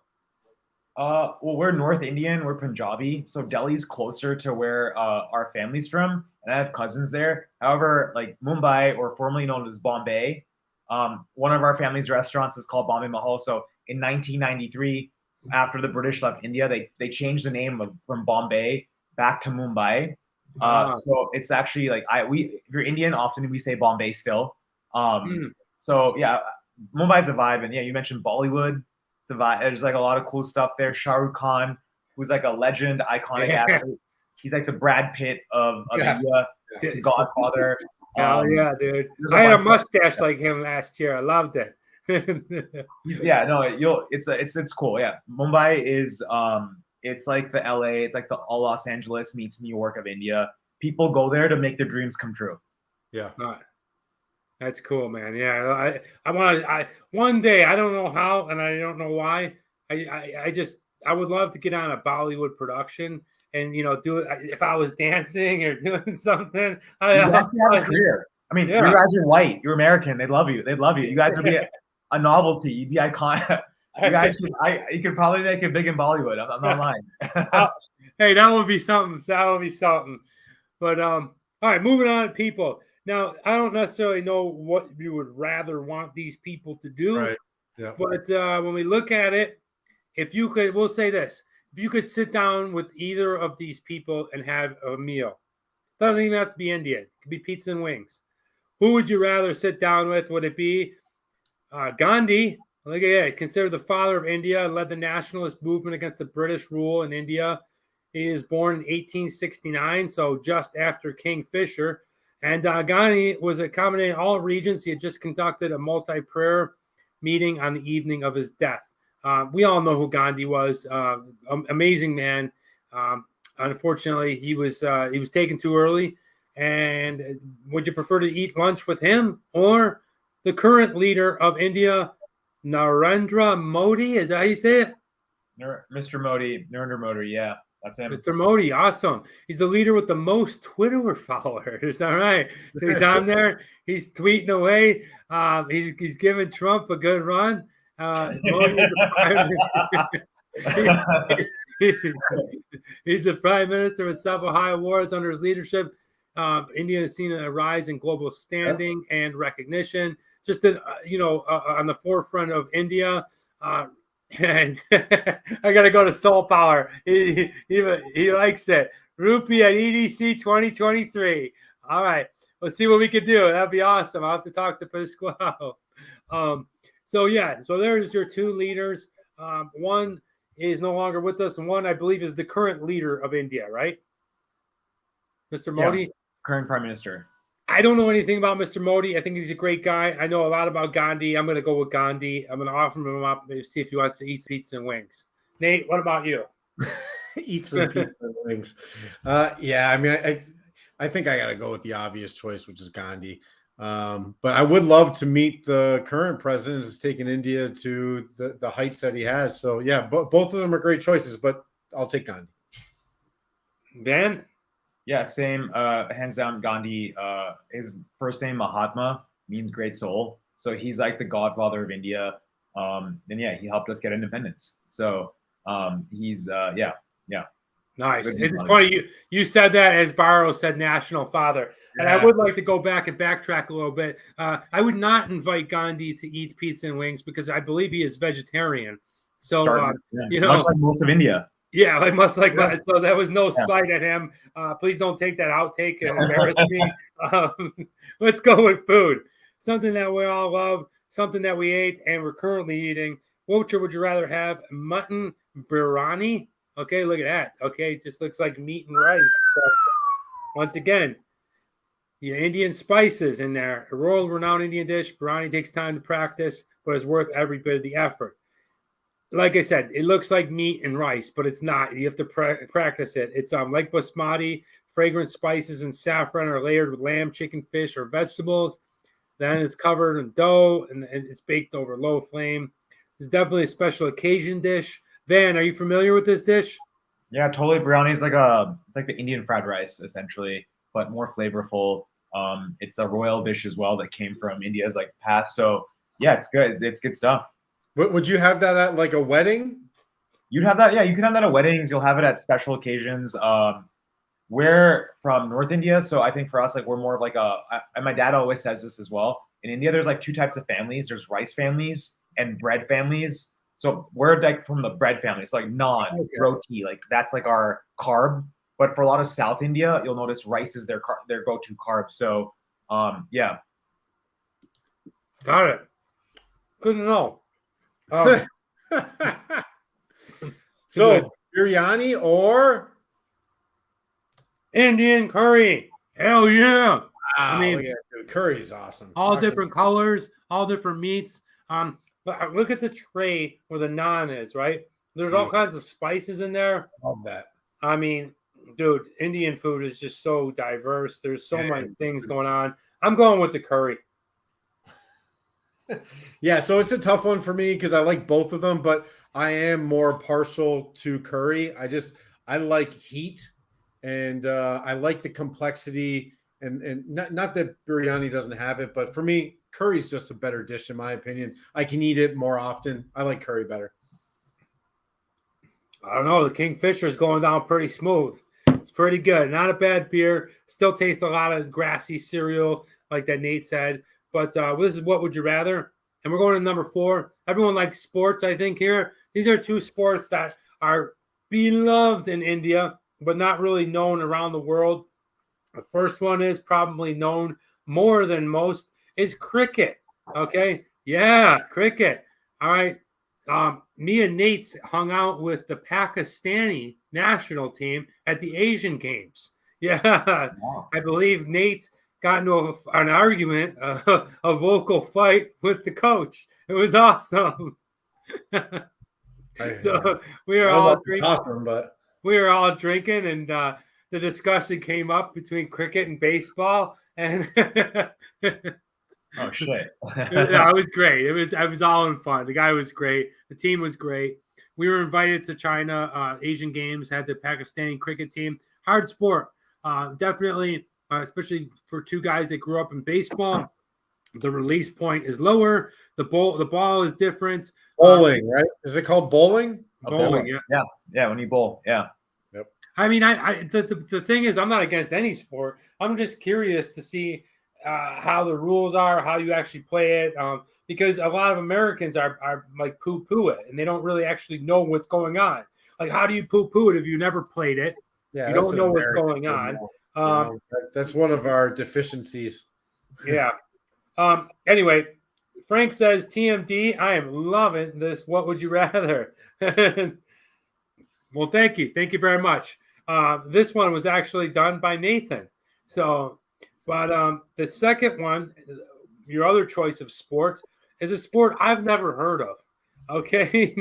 Well, we're North Indian. We're Punjabi, so Delhi's closer to where our family's from, and I have cousins there. However, like Mumbai, or formerly known as Bombay, one of our family's restaurants is called Bombay Mahal. So in 1993, after the British left India, they changed the name from Bombay back to Mumbai. So it's actually like if you're Indian, often we say Bombay still. So yeah, Mumbai's a vibe, and yeah, you mentioned Bollywood. It's a vibe. There's like a lot of cool stuff there. Shah Rukh Khan, who's like a legend, iconic athlete. He's like the Brad Pitt of India, Godfather. Yeah, dude. I had a mustache like him last year. I loved it. It's cool. Yeah, Mumbai is it's like the LA. It's like the Los Angeles meets New York of India. People go there to make their dreams come true. Yeah. That's cool, man. Yeah, I one day, I don't know how and I don't know why. I would love to get on a Bollywood production and do it if I was dancing or doing something. You actually have a career. I mean, you guys are white. You're American. They'd love you. You guys would be a novelty. You'd be iconic. You could probably make it big in Bollywood. I'm not lying. Hey, that would be something. But all right, moving on, people. Now, I don't necessarily know what you would rather want these people to do. Right. Yeah. But when we look at it, we'll say this. If you could sit down with either of these people and have a meal, doesn't even have to be Indian. It could be pizza and wings. Who would you rather sit down with? Would it be Gandhi Look at that. Considered the father of India, led the nationalist movement against the British rule in India. He is born in 1869, so just after Kingfisher. And Gandhi was accommodating all regions. He had just conducted a multi-prayer meeting on the evening of his death. We all know who Gandhi was. Amazing man. Unfortunately, he was taken too early. And would you prefer to eat lunch with him or the current leader of India, Narendra Modi? Is that how you say it? Mr. Modi, Narendra Modi, yeah, that's him. Mr. Modi, awesome. He's the leader with the most Twitter followers. All right. So he's on there. He's tweeting away. He's giving Trump a good run. Modi he's the prime minister with several high awards under his leadership. India has seen a rise in global standing and recognition. Just on the forefront of India. And I gotta go to Soul Power. He likes it. Rupee at EDC 2023. All right, let's see what we can do. That'd be awesome. I'll have to talk to Pasquale. So there's your two leaders. One is no longer with us, and one I believe is the current leader of India, right? Mr. Modi, current prime minister. I don't know anything about Mr. Modi. I think he's a great guy. I know a lot about Gandhi. I'm going to go with Gandhi. I'm going to offer him up and see if he wants to eat pizza and wings. Nate, what about you? Eat some pizza and wings. Yeah, I mean, I think I got to go with the obvious choice, which is Gandhi. But I would love to meet the current president who's taken India to the heights that he has. So, yeah, both of them are great choices, but I'll take Gandhi. Van? Yeah, same. Hands down, Gandhi. His first name Mahatma means great soul, so he's like the godfather of India. And yeah, he helped us get independence. So he's yeah. Nice. It's funny you said that as Barrow said national father, and I would like to go back and backtrack a little bit. I would not invite Gandhi to eat pizza and wings because I believe he is vegetarian. So much like most of India. Yeah, I must like that. So that was no slight at him. Please don't take that outtake and embarrass me. Let's go with food. Something that we all love, something that we ate and we're currently eating. Which would you rather have? Mutton biryani? Okay, look at that. Okay, it just looks like meat and rice. So, once again, your Indian spices in there. A world-renowned Indian dish. Biryani takes time to practice, but it's worth every bit of the effort. Like I said, it looks like meat and rice, but it's not. You have to practice it. It's like basmati, fragrant spices and saffron are layered with lamb, chicken, fish, or vegetables. Then it's covered in dough, and it's baked over low flame. It's definitely a special occasion dish. Van, are you familiar with this dish? Yeah, totally. Biryani is it's like the Indian fried rice, essentially, but more flavorful. It's a royal dish as well that came from India's past. So yeah, it's good. It's good stuff. Would you have that at like a wedding? You'd have that, yeah. You can have that at weddings. You'll have it at special occasions. We're from North India, so I think for us, we're more of and my dad always says this as well. In India, there's two types of families. There's rice families and bread families. So we're from the bread family. It's naan, roti, that's our carb. But for a lot of South India, you'll notice rice is their go-to carb. So yeah. Got it. Good to know. So biryani or Indian curry? Hell yeah! Wow, I mean, curry is awesome. All different colors, all different meats. But look at the tray where the naan is. Right, there's all kinds of spices in there. Love that. I mean, dude, Indian food is just so diverse. There's so many things going on. I'm going with the curry. Yeah, so it's a tough one for me because I like both of them, but I am more partial to curry. I like heat, and I like the complexity, and not that biryani doesn't have it, but for me, curry is just a better dish in my opinion. I can eat it more often. I like curry better. I don't know. The Kingfisher is going down pretty smooth. It's pretty good. Not a bad beer. Still tastes a lot of grassy cereal, like that Nate said. But this is what would you rather? And we're going to number 4. Everyone likes sports, I think, here. These are two sports that are beloved in India, but not really known around the world. The first one is probably known more than most is cricket. Okay? Yeah, cricket. All right. Me and Nate's hung out with the Pakistani national team at the Asian Games. Yeah, Wow. I believe Nate got into an argument, a vocal fight with the coach. It was awesome. So we were all drinking. Awesome, but We were all drinking, and the discussion came up between cricket and baseball, and Oh shit. yeah, it was great. It was all in fun. The guy was great. The team was great. We were invited to China Asian Games. Had the Pakistani cricket team. Hard sport, definitely, especially for two guys that grew up in baseball. The release point is lower. The ball is different. bowling, right? Is it called bowling? Bowling, yeah. Yeah, when you bowl. Yeah. I mean, the thing is, I'm not against any sport. I'm just curious to see how the rules are, how you actually play it, because a lot of Americans are like poo-poo it, and they don't really actually know what's going on. Like, how do you poo-poo it if you never played it? Yeah, You that's don't an know what's American going thing, on. that's one of our deficiencies. Yeah. Anyway, Frank says, TMD, I am loving this. What would you rather? Well, thank you. Thank you very much. This one was actually done by Nathan. So, but the second one, your other choice of sports, is a sport I've never heard of. Okay.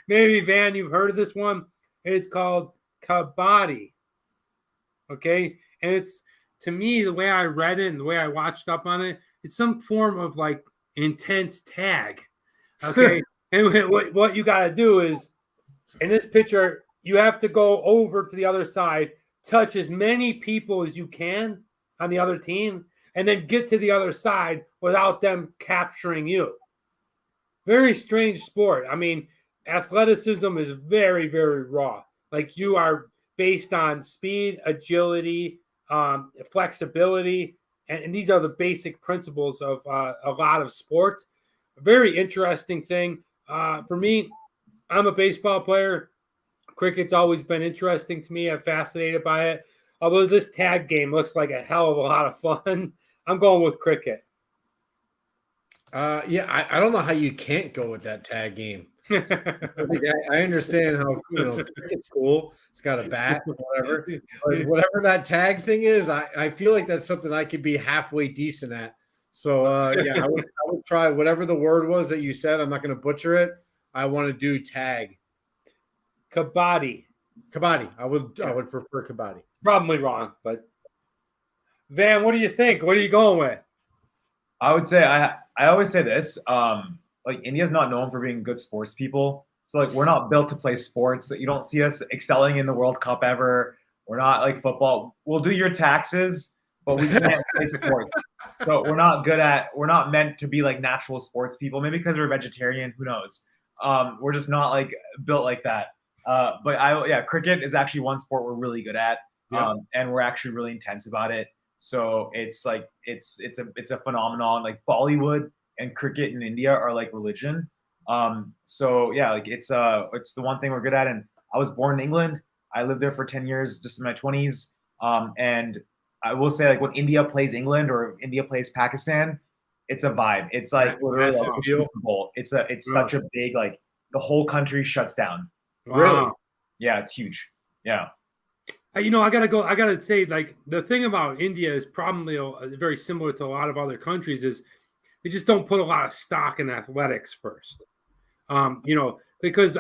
Maybe, Van, you've heard of this one. It's called Kabaddi. Okay. And it's, to me, the way I read it and the way I watched up on it, it's some form of like intense tag. Okay. And what you got to do is, in this picture, you have to go over to the other side, touch as many people as you can on the other team, and then get to the other side without them capturing you. Very strange sport. I mean, athleticism is very, very raw. Like, you are based on speed, agility, flexibility, and these are the basic principles of a lot of sports. A very interesting thing. For me, I'm a baseball player. Cricket's always been interesting to me. I'm fascinated by it. Although this tag game looks like a hell of a lot of fun, I'm going with cricket. Yeah, I don't know how you can't go with that tag game. I understand how cricket's cool. It's got a bat, whatever. But whatever that tag thing is, I feel like that's something I could be halfway decent at. So yeah, I would try whatever the word was that you said. I'm not going to butcher it. I want to do tag. Kabaddi. I would prefer kabaddi. Probably wrong, but Van, what do you think? What are you going with? I would say I always say this. Like, India's not known for being good sports people. So like, we're not built to play sports. You don't see us excelling in the World Cup ever. We're not like football. We'll do your taxes, but we can't play sports. So we're not meant to be like natural sports people. Maybe because we're vegetarian, who knows? We're just not like built like that. But cricket is actually one sport we're really good at. And we're actually really intense about it. So it's like it's a phenomenon. Like, Bollywood and cricket in India are like religion. So yeah, like it's the one thing we're good at. And I was born in England. I lived there for 10 years, just in my 20s. And I will say, like, when India plays England or India plays Pakistan, it's a vibe. It's like literally like a Super Bowl. It's such a big, like, the whole country shuts down. Really? Yeah, it's huge. Yeah. I gotta say, like, the thing about India is probably very similar to a lot of other countries, is they just don't put a lot of stock in athletics first. Because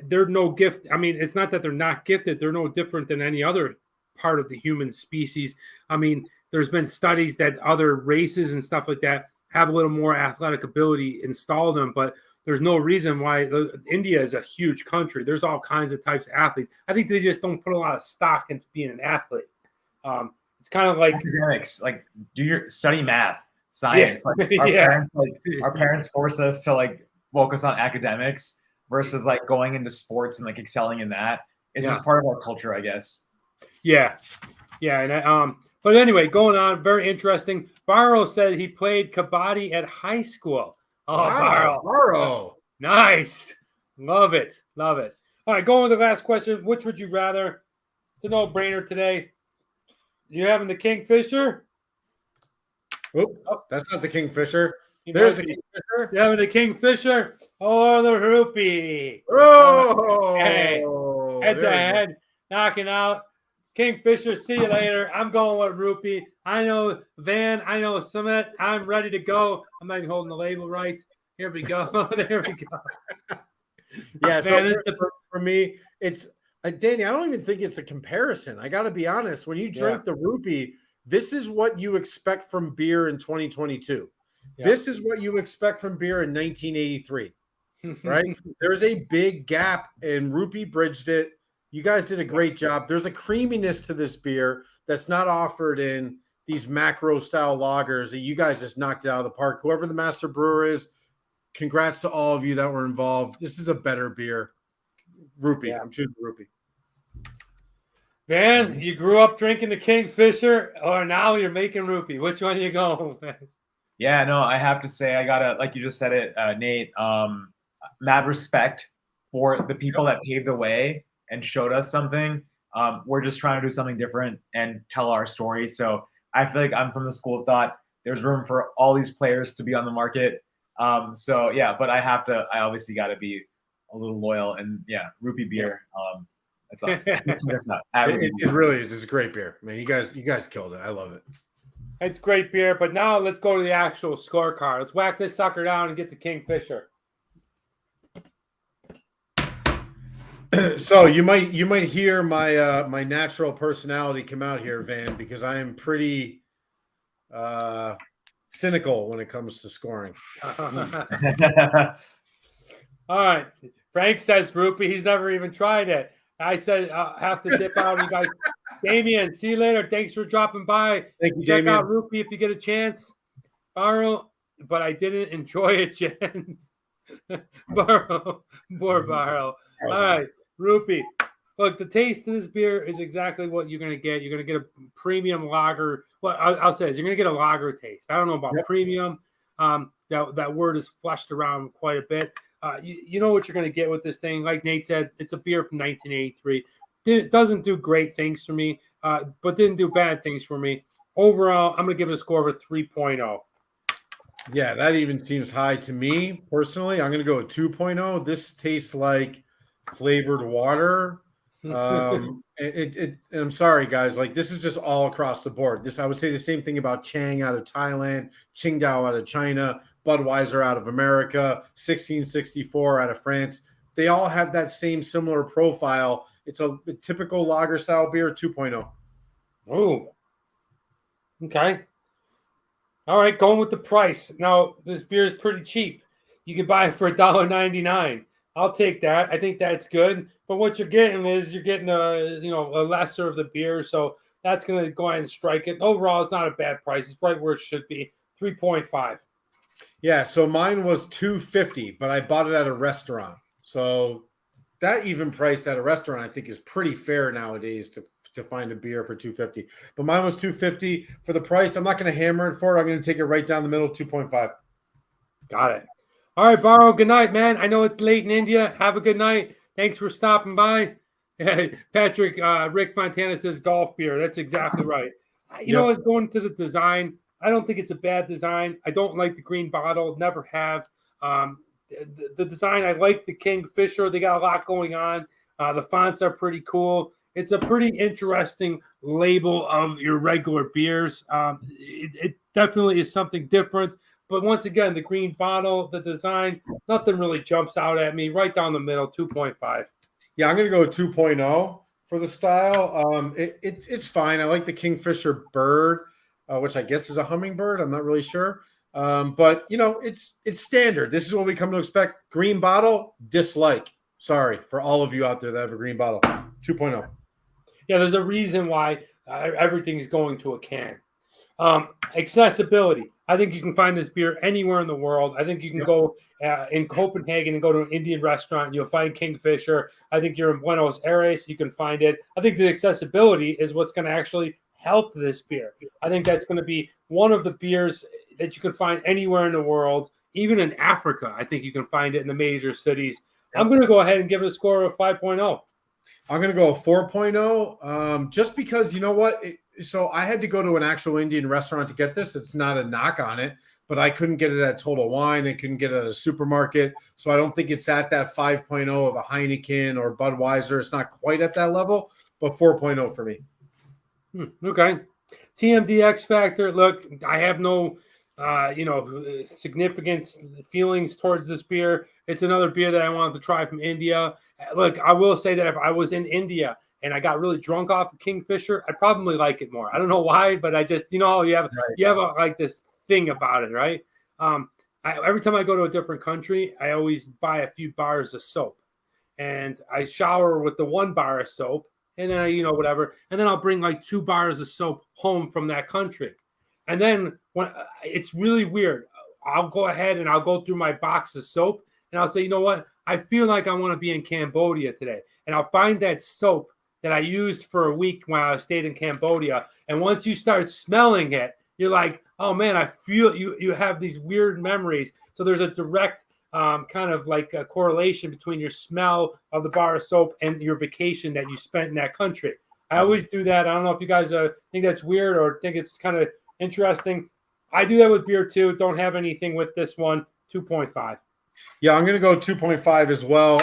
they're no gift. I mean, it's not that they're not gifted. They're no different than any other part of the human species. I mean, there's been studies that other races and stuff like that have a little more athletic ability installed in them, but there's no reason why. India is a huge country. There's all kinds of types of athletes. I think they just don't put a lot of stock into being an athlete. It's kind of like academics, like, study math, science. Yeah. Like, our parents force us to like focus on academics versus like going into sports and like excelling in that. It's just part of our culture, I guess. Yeah. And but anyway, going on, very interesting. Barrow said he played kabaddi at high school. Oh, wow, Barrow. Nice. Love it. All right, going to the last question. Which would you rather? It's a no-brainer today. You having the Kingfisher? Oh, that's not the Kingfisher. There's the Kingfisher. Yeah, the Kingfisher or the Rupee. Oh, Hey, head to there we go. head, knocking out. Kingfisher, see you later. I'm going with Rupee. I know Van. I know Summit. I'm ready to go. I'm not even holding the label right. Here we go. There we go. Yeah, so Man, for me, it's Danny, I don't even think it's a comparison. I got to be honest. When you drink the Rupee, this is what you expect from beer in 2022. Yeah. This is what you expect from beer in 1983, right? There's a big gap, and Rupee bridged it. You guys did a great job. There's a creaminess to this beer that's not offered in these macro style lagers that you guys just knocked it out of the park. Whoever the master brewer is, congrats to all of you that were involved. This is a better beer. Rupee. I'm choosing Rupee. Van, you grew up drinking the Kingfisher, or now you're making Rupee. Which one you going with? Yeah, no, I have to say, I gotta, like you just said it, Nate. Mad respect for the people that paved the way and showed us something. We're just trying to do something different and tell our story. So I feel like I'm from the school of thought. There's room for all these players to be on the market. So yeah, but I obviously got to be a little loyal, and yeah, Rupee Beer. That's awesome. It really is. It's a great beer, man. You guys killed it. I love it. It's great beer, but now let's go to the actual scorecard. Let's whack this sucker down and get the Kingfisher. So you might hear my my natural personality come out here, Van, because I am pretty cynical when it comes to scoring. All right. Frank says Rupee. He's never even tried it. I said have to dip out. You guys, Damien, see you later. Thanks for dropping by. Thank you, Check Damien. out Rupee if you get a chance. Borrow, but I didn't enjoy it, Jens. Borrow. All right, Rupee. Look, the taste of this beer is exactly what you're going to get. You're going to get a premium lager. Well, I'll say is you're going to get a lager taste. I don't know about premium. That word is flushed around quite a bit. You know what you're going to get with this thing. Like Nate said, it's a beer from 1983. It doesn't do great things for me, but didn't do bad things for me. Overall, I'm going to give it a score of a 3.0. Yeah, that even seems high to me personally. I'm going to go with 2.0. This tastes like flavored water. And I'm sorry, guys. Like, this is just all across the board. I would say the same thing about Chang out of Thailand, Qingdao out of China, Budweiser out of America, 1664 out of France. They all have that same similar profile. It's a typical lager style beer, 2.0. Oh, okay. All right, going with the price. Now, this beer is pretty cheap. You can buy it for $1.99. I'll take that. I think that's good. But what you're getting is a lesser of the beer. So that's going to go ahead and strike it. Overall, it's not a bad price. It's right where it should be, 3.5. Yeah, so mine was $2.50, but I bought it at a restaurant. So that even price at a restaurant, I think, is pretty fair nowadays to find a beer for $2.50. But mine was $2.50 for the price. I'm not going to hammer it for it. I'm going to take it right down the middle, 2.5. Got it. All right, Barrow, good night, man. I know it's late in India. Have a good night. Thanks for stopping by. Patrick, Rick Fontana says golf beer. That's exactly right. You know, going to the design, I don't think it's a bad design. I don't like the green bottle. Never have. The design, I like the Kingfisher. They got a lot going on. The fonts are pretty cool. It's a pretty interesting label of your regular beers. It definitely is something different. But once again, the green bottle, the design, nothing really jumps out at me. Right down the middle, 2.5. Yeah, I'm going to go 2.0 for the style. It's fine. I like the Kingfisher bird, which I guess is a hummingbird. I'm not really sure. But, it's standard. This is what we come to expect. Green bottle, dislike. Sorry for all of you out there that have a green bottle. 2.0. Yeah, there's a reason why everything is going to a can. Accessibility. I think you can find this beer anywhere in the world. I think you can go in Copenhagen and go to an Indian restaurant. You'll find Kingfisher. I think you're in Buenos Aires. You can find it. I think the accessibility is what's going to actually help this beer. I think that's going to be one of the beers that you can find anywhere in the world, even in Africa. I think you can find it in the major cities. I'm going to go ahead and give it a score of 5.0. I'm going to go a 4.0 just because, you know what? So I had to go to an actual Indian restaurant to get this. It's not a knock on it, but I couldn't get it at Total Wine. I couldn't get it at a supermarket. So I don't think it's at that 5.0 of a Heineken or Budweiser. It's not quite at that level, but 4.0 for me. Okay. TMD X Factor. Look, I have no, significant feelings towards this beer. It's another beer that I wanted to try from India. Look, I will say that if I was in India and I got really drunk off of Kingfisher, I'd probably like it more. I don't know why, but I just, you have like this thing about it, right? Every time I go to a different country, I always buy a few bars of soap, and I shower with the 1 bar of soap, and then whatever, and then I'll bring like 2 bars of soap home from that country, and then when it's really weird, I'll go ahead and I'll go through my box of soap, and I'll say, you know what? I feel like I want to be in Cambodia today, and I'll find that soap that I used for a week when I stayed in Cambodia, and once you start smelling it, you're like, oh man, I feel you have these weird memories. So there's a direct kind of like a correlation between your smell of the bar of soap and your vacation that you spent in that country. I always do that. I don't know if you guys think that's weird or think it's kind of interesting. I do that with beer too. Don't have anything with this one. 2.5. Yeah, I'm going to go 2.5 as well.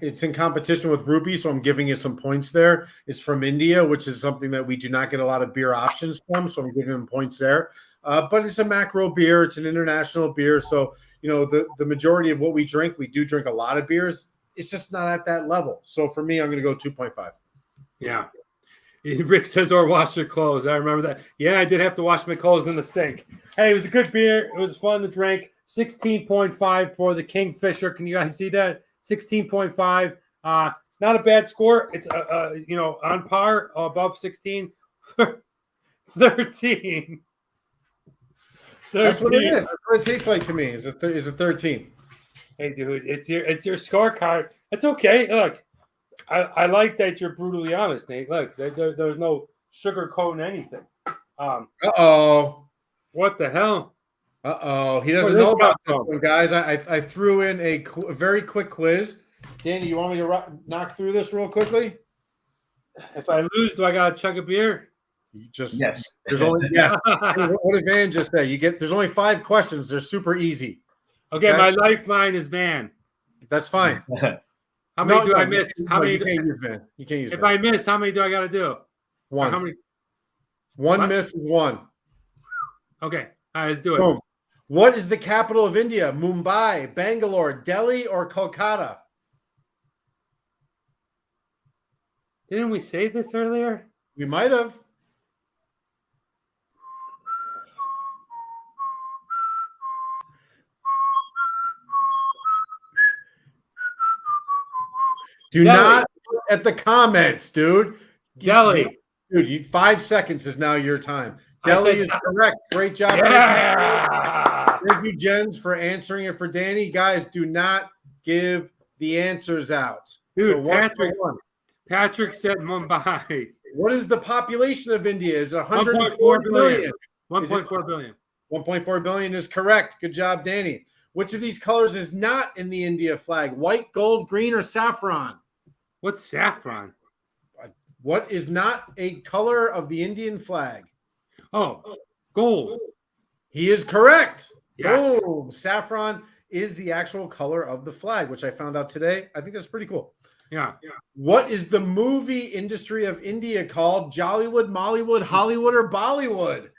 It's in competition with Rupee, so I'm giving it some points there. It's from India, which is something that we do not get a lot of beer options from, so I'm giving them points there. But it's a macro beer. It's an international beer. So, the majority of what we drink, we do drink a lot of beers. It's just not at that level. So for me, I'm going to go 2.5. Yeah. Rick says, or wash your clothes. I remember that. Yeah, I did have to wash my clothes in the sink. Hey, it was a good beer. It was fun to drink. 16.5 for the Kingfisher. Can you guys see that? 16.5. Not a bad score. It's on par, above 16. 13. That's what it is. That's what it tastes like to me. Is it 13? Hey, dude, it's your scorecard. It's okay. Look, I like that you're brutally honest, Nate. Look, there's no sugarcoating anything. What the hell? He doesn't know about this one, guys. I threw in a very quick quiz. Danny, you want me to knock through this real quickly? If I lose, do I got to chug a beer? Yes. There's only yes. What did Van just say? There's only 5 questions. They're super easy. Okay, my lifeline is Van. That's fine. How many do I miss? How many? You can't use Van. You can't use If Van. I miss, how many do I got to do? 1. How many? One miss is 1. Okay. All right, let's do it. Boom. What is the capital of India? Mumbai, Bangalore, Delhi, or Kolkata? Didn't we say this earlier? We might have. Do Delhi. not look at the comments, dude. Delhi. Dude, 5 seconds is now your time. Delhi is correct. Great job. Yeah. Thank you, Jens, for answering it for Danny. Guys, do not give the answers out. Dude, So Patrick said Mumbai. What is the population of India? Is it 104 1.4 billion? 1.4 billion. 1.4 billion is correct. Good job, Danny. Which of these colors is not in the India flag? White, gold, green, or saffron? What's saffron? What is not a color of the Indian flag? Oh, gold. He is correct. Yes. Boom. Saffron is the actual color of the flag, which I found out today. I think that's pretty cool. Yeah. What is the movie industry of India called? Jollywood, Mollywood, Hollywood, or Bollywood?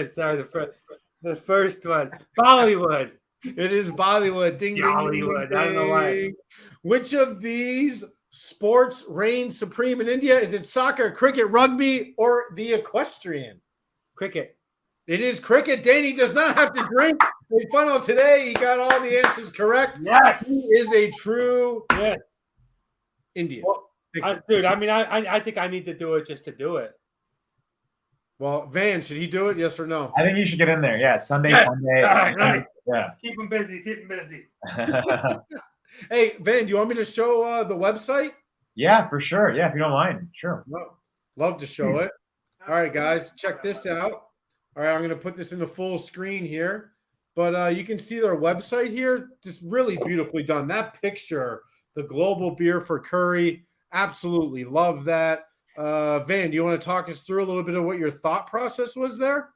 Sorry, the first one. Bollywood. It is Bollywood. Ding, ding, Bollywood. ding, ding, I don't know why. ding. Which of these sports reigns supreme in India? Is it soccer, cricket, rugby, or the equestrian? Cricket. It is cricket. Danny does not have to drink a funnel today. He got all the answers correct. Yes. He is a true Indian. Well, dude, I mean, I think I need to do it just to do it. Well, Van, should he do it? Yes or no? I think you should get in there. Yeah, Sunday, Yes. Sunday. Right. Yeah. Keep him busy. Keep him busy. Hey, Van, do you want me to show the website? Yeah, for sure. Yeah, if you don't mind. Sure. No. Love to show it. All right, guys, check this out. All right, I'm going to put this in the full screen here. But you can see their website here. Just really beautifully done. That picture, the global beer for curry, absolutely love that. Van, do you want to talk us through a little bit of what your thought process was there?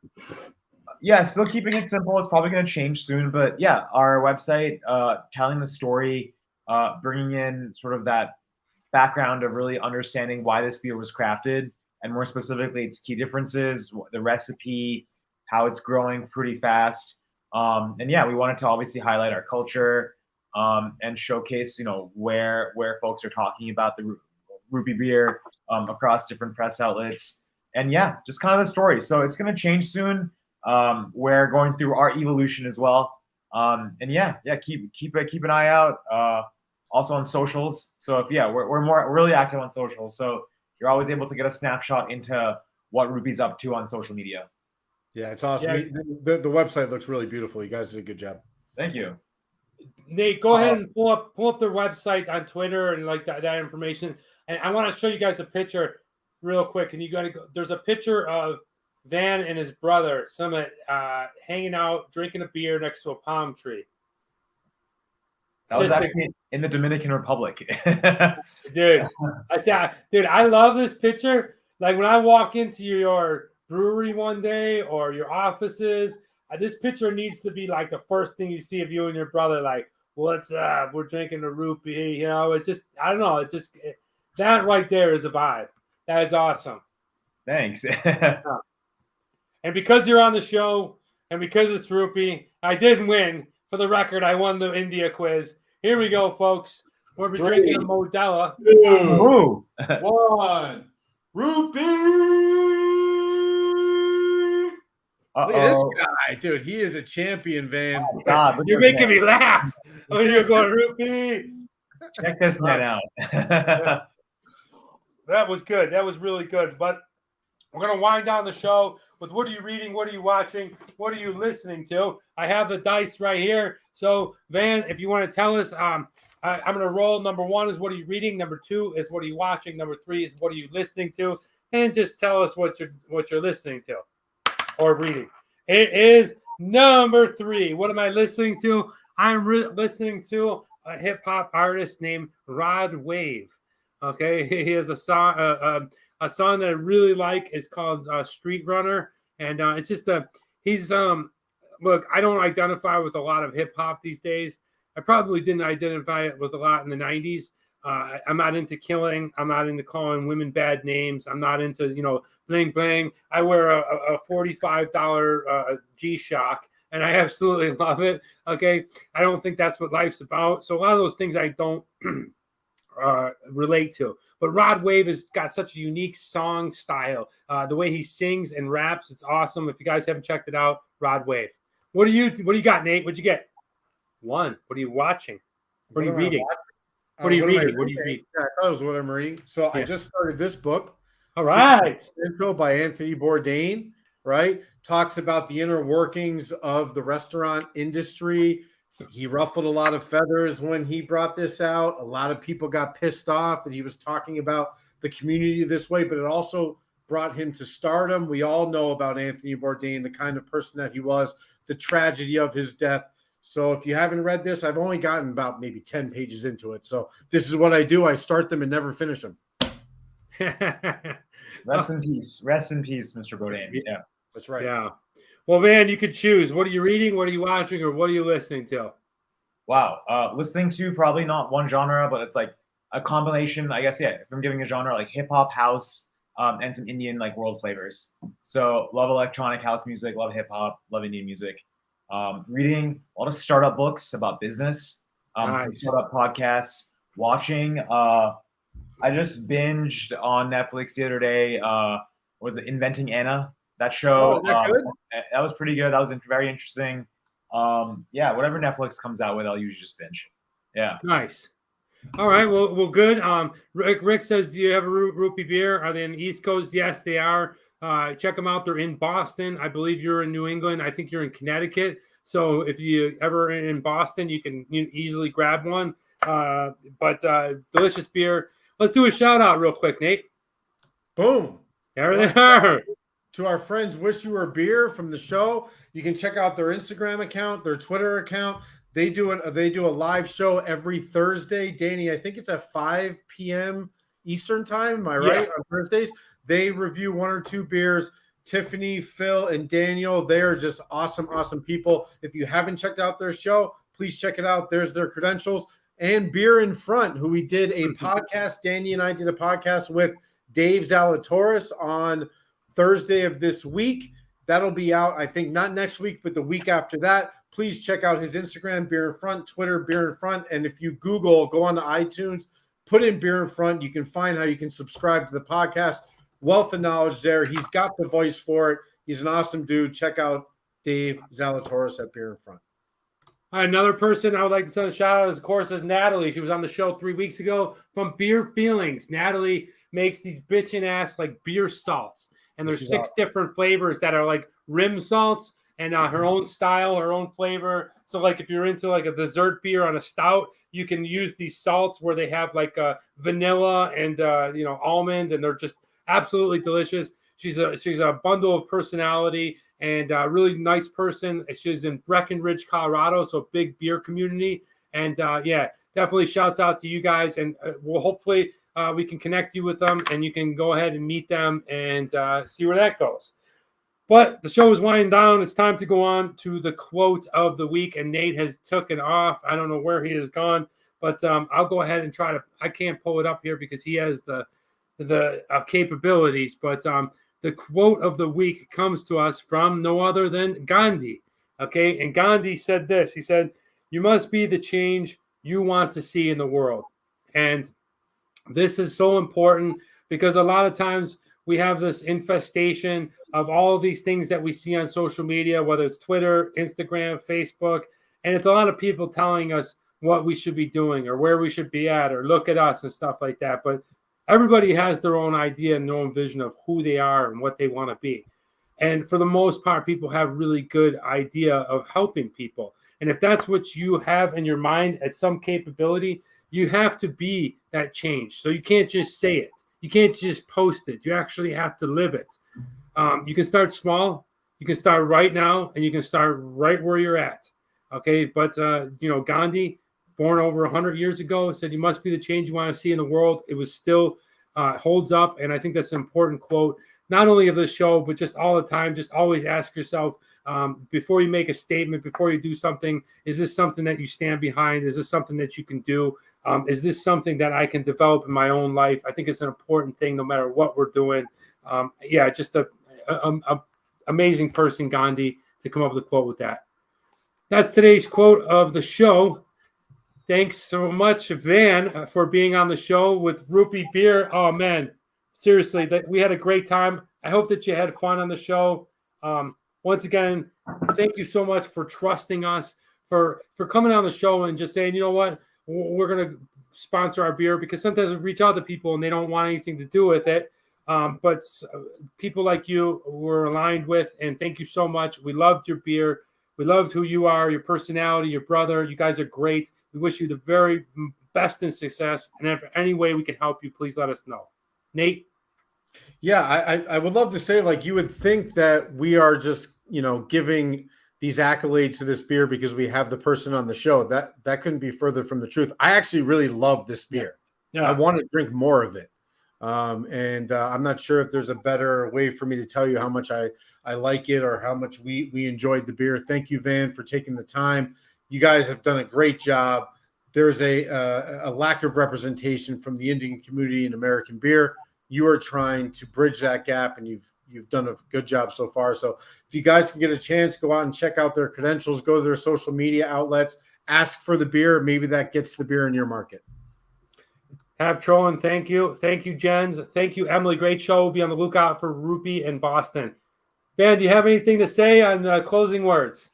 Yeah, still keeping it simple. It's probably going to change soon, but yeah, our website, telling the story, bringing in sort of that background of really understanding why this beer was crafted, and more specifically, its key differences, the recipe, how it's growing pretty fast. And yeah, we wanted to obviously highlight our culture, and showcase, where folks are talking about the Rupee Beer across different press outlets. And yeah, just kind of the story. So it's going to change soon. We're going through our evolution as well. And yeah, keep an eye out. Also on socials. So we're really active on socials. So you're always able to get a snapshot into what Rupee's up to on social media. Yeah, it's awesome. Yeah. The website looks really beautiful. You guys did a good job. Thank you. Nate, go ahead and pull up their website on Twitter and like that information. And I want to show you guys a picture real quick. And you got to go. There's a picture of Van and his brother Summit hanging out, drinking a beer next to a palm tree. That was actually in the Dominican Republic. Dude, I love this picture. Like when I walk into your brewery one day or your offices, this picture needs to be like the first thing you see of you and your brother. Like, what's up? We're drinking a Rupee. It's just, I don't know. That right there is a vibe. That is awesome. Thanks. And because you're on the show and because it's Rupee, I did win. For the record, I won the India quiz. Here we go, folks. We're drinking a Modella. 2, 1. Rupee! Look at this guy, dude. He is a champion, Van. Oh, God, you're making me laugh. Oh, you're going Rupee. Check this man out. That was good. That was really good. But we're going to wind down the show with what are you reading? What are you watching? What are you listening to? I have the dice right here. So, Van, if you want to tell us, I'm going to roll. Number 1 is what are you reading? Number 2 is what are you watching? Number 3 is what are you listening to? And just tell us what you're listening to or reading. It is number 3. What am I listening to? I'm listening to a hip hop artist named Rod Wave. Okay, he has a song that I really like. Is called Street Runner, and it's just he's look, I don't identify with a lot of hip hop these days. I probably didn't identify it with a lot in the 90s. I'm not into killing. I'm not into calling women bad names. I'm not into bling bling. I wear a $45 G-Shock, and I absolutely love it. Okay, I don't think that's what life's about. So a lot of those things I don't relate to. But Rod Wave has got such a unique song style. The way he sings and raps, it's awesome. If you guys haven't checked it out, Rod Wave. What do you got, Nate? What'd you get? 1. What are you watching? What are you reading? What are you reading? What do you read? Yeah, that was what I'm reading. So I just started this book. All right. Intro by Anthony Bourdain, right? Talks about the inner workings of the restaurant industry. He ruffled a lot of feathers when he brought this out. A lot of people got pissed off that he was talking about the community this way, but it also brought him to stardom. We all know about Anthony Bourdain, the kind of person that he was, the tragedy of his death. So if you haven't read this, I've only gotten about maybe 10 pages into it. So this is what I do. I start them and never finish them. Rest in peace. Rest in peace, Mr. Bourdain. Yeah, that's right. Yeah. Well, Van, you could choose. What are you reading? What are you watching? Or what are you listening to? Wow. Listening to probably not one genre, but it's like a combination, I guess, yeah, if I'm giving a genre, like hip-hop, house, and some Indian, like, world flavors. So love electronic house music, love hip-hop, love Indian music. Reading a lot of startup books about business, some startup podcasts, watching. I just binged on Netflix the other day. Was it Inventing Anna? That show. Oh, that good? That was pretty good. That was very interesting. Yeah, whatever Netflix comes out with, I'll usually just binge. Yeah. Nice. All right. Well, good. Rick says, do you have a Rupee Beer? Are they in the East Coast? Yes, they are. Check them out. They're in Boston. I believe you're in New England. I think you're in Connecticut. So if you ever in Boston, you can easily grab one. But delicious beer. Let's do a shout out real quick, Nate. Boom. There they are. To our friends, Wish You Were Beer from the show. You can check out their Instagram account, their Twitter account. They do a live show every Thursday. Danny, I think it's at 5 p.m. Eastern time. Am I Yeah. right? On Thursdays, they review 1 or 2 beers. Tiffany, Phil, and Daniel, they are just awesome, awesome people. If you haven't checked out their show, please check it out. There's their credentials. And Beer in Front, who we did a podcast. Danny and I did a podcast with Dave Zalatoris on Thursday of this week. That'll be out, I think, not next week, but the week after that. Please check out his Instagram, Beer in Front, Twitter, Beer in Front. And if you Google, go on to iTunes, put in Beer in Front, you can find how you can subscribe to the podcast. Wealth of knowledge there. He's got the voice for it. He's an awesome dude. Check out Dave Zalatoris at Beer in Front. Another person I would like to send a shout out, of course, is Natalie. She was on the show 3 weeks ago from Beer Feelings. Natalie makes these bitchin' ass like beer salts, and there's 6 different flavors that are like rim salts and her own style, her own flavor. So like if you're into like a dessert beer on a stout, you can use these salts where they have like vanilla and almond, and they're just absolutely delicious. She's a bundle of personality and a really nice person. She's in Breckenridge, Colorado, so a big beer community. And definitely shouts out to you guys. And we'll hopefully we can connect you with them, and you can go ahead and meet them and see where that goes. But the show is winding down. It's time to go on to the quote of the week. And Nate has taken off. I don't know where he has gone, but I'll go ahead and try to. I can't pull it up here because he has the capabilities, but the quote of the week comes to us from no other than Gandhi. Okay, and Gandhi said this. He said, "You must be the change you want to see in the world." And this is so important because a lot of times we have this infestation of all of these things that we see on social media, whether it's Twitter, Instagram, Facebook, and it's a lot of people telling us what we should be doing or where we should be at or look at us and stuff like that. But everybody has their own idea and their own vision of who they are and what they want to be. And for the most part, people have really good idea of helping people. And if that's what you have in your mind at some capability, you have to be that change. So you can't just say it. You can't just post it. You actually have to live it. You can start small. You can start right now, and you can start right where you're at. Okay, but Gandhi, born over 100 years ago, said you must be the change you want to see in the world. It was still holds up, and I think that's an important quote, not only of this show, but just all the time. Just always ask yourself before you make a statement, before you do something, is this something that you stand behind? Is this something that you can do? Is this something that I can develop in my own life? I think it's an important thing no matter what we're doing. Just a amazing person, Gandhi, to come up with a quote with that. That's today's quote of the show. Thanks so much, Van, for being on the show with Rupee Beer. Oh, man, seriously, we had a great time. I hope that you had fun on the show. Once again, thank you so much for trusting us, for coming on the show and just saying, you know what, we're going to sponsor our beer, because sometimes we reach out to people and they don't want anything to do with it. But people like you we're aligned with, and thank you so much. We loved your beer. We loved who you are, your personality, your brother. You guys are great. We wish you the very best in success. And if any way we can help you, please let us know. Nate? Yeah, I would love to say, like, you would think that we are just, giving these accolades to this beer because we have the person on the show. That couldn't be further from the truth. I actually really love this beer. Yeah. I want to drink more of it. And I'm not sure if there's a better way for me to tell you how much I like it or how much we enjoyed the beer. Thank you, Van, for taking the time. You guys have done a great job. There's a lack of representation from the Indian community in American beer. You are trying to bridge that gap, and you've done a good job so far. So if you guys can get a chance, go out and check out their credentials, go to their social media outlets, ask for the beer. Maybe that gets the beer in your market. Have Trollin, thank you. Thank you, Jens. Thank you, Emily. Great show. We'll be on the lookout for Rupee in Boston. Van, do you have anything to say on closing words?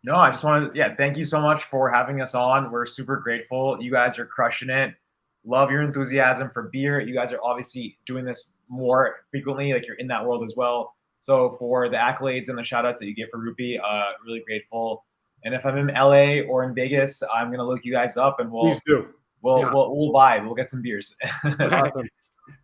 No, I just want to, thank you so much for having us on. We're super grateful. You guys are crushing it. Love your enthusiasm for beer. You guys are obviously doing this more frequently, like you're in that world as well. So for the accolades and the shout outs that you give for Rupee, really grateful. And if I'm in LA or in Vegas, I'm going to look you guys up, and please do. We'll vibe. We'll get some beers. Awesome.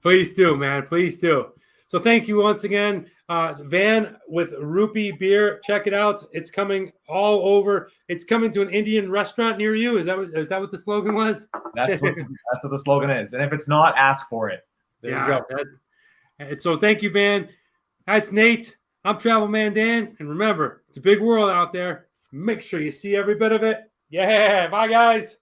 Please do, man. Please do. So thank you once again, Van with Rupee Beer. Check it out. It's coming all over. It's coming to an Indian restaurant near you. Is that what the slogan was? That's what the slogan is. And if it's not, ask for it. There you go. And so thank you, Van. That's Nate. I'm Travel Man Dan. And remember, it's a big world out there. Make sure you see every bit of it. Yeah. Bye, guys.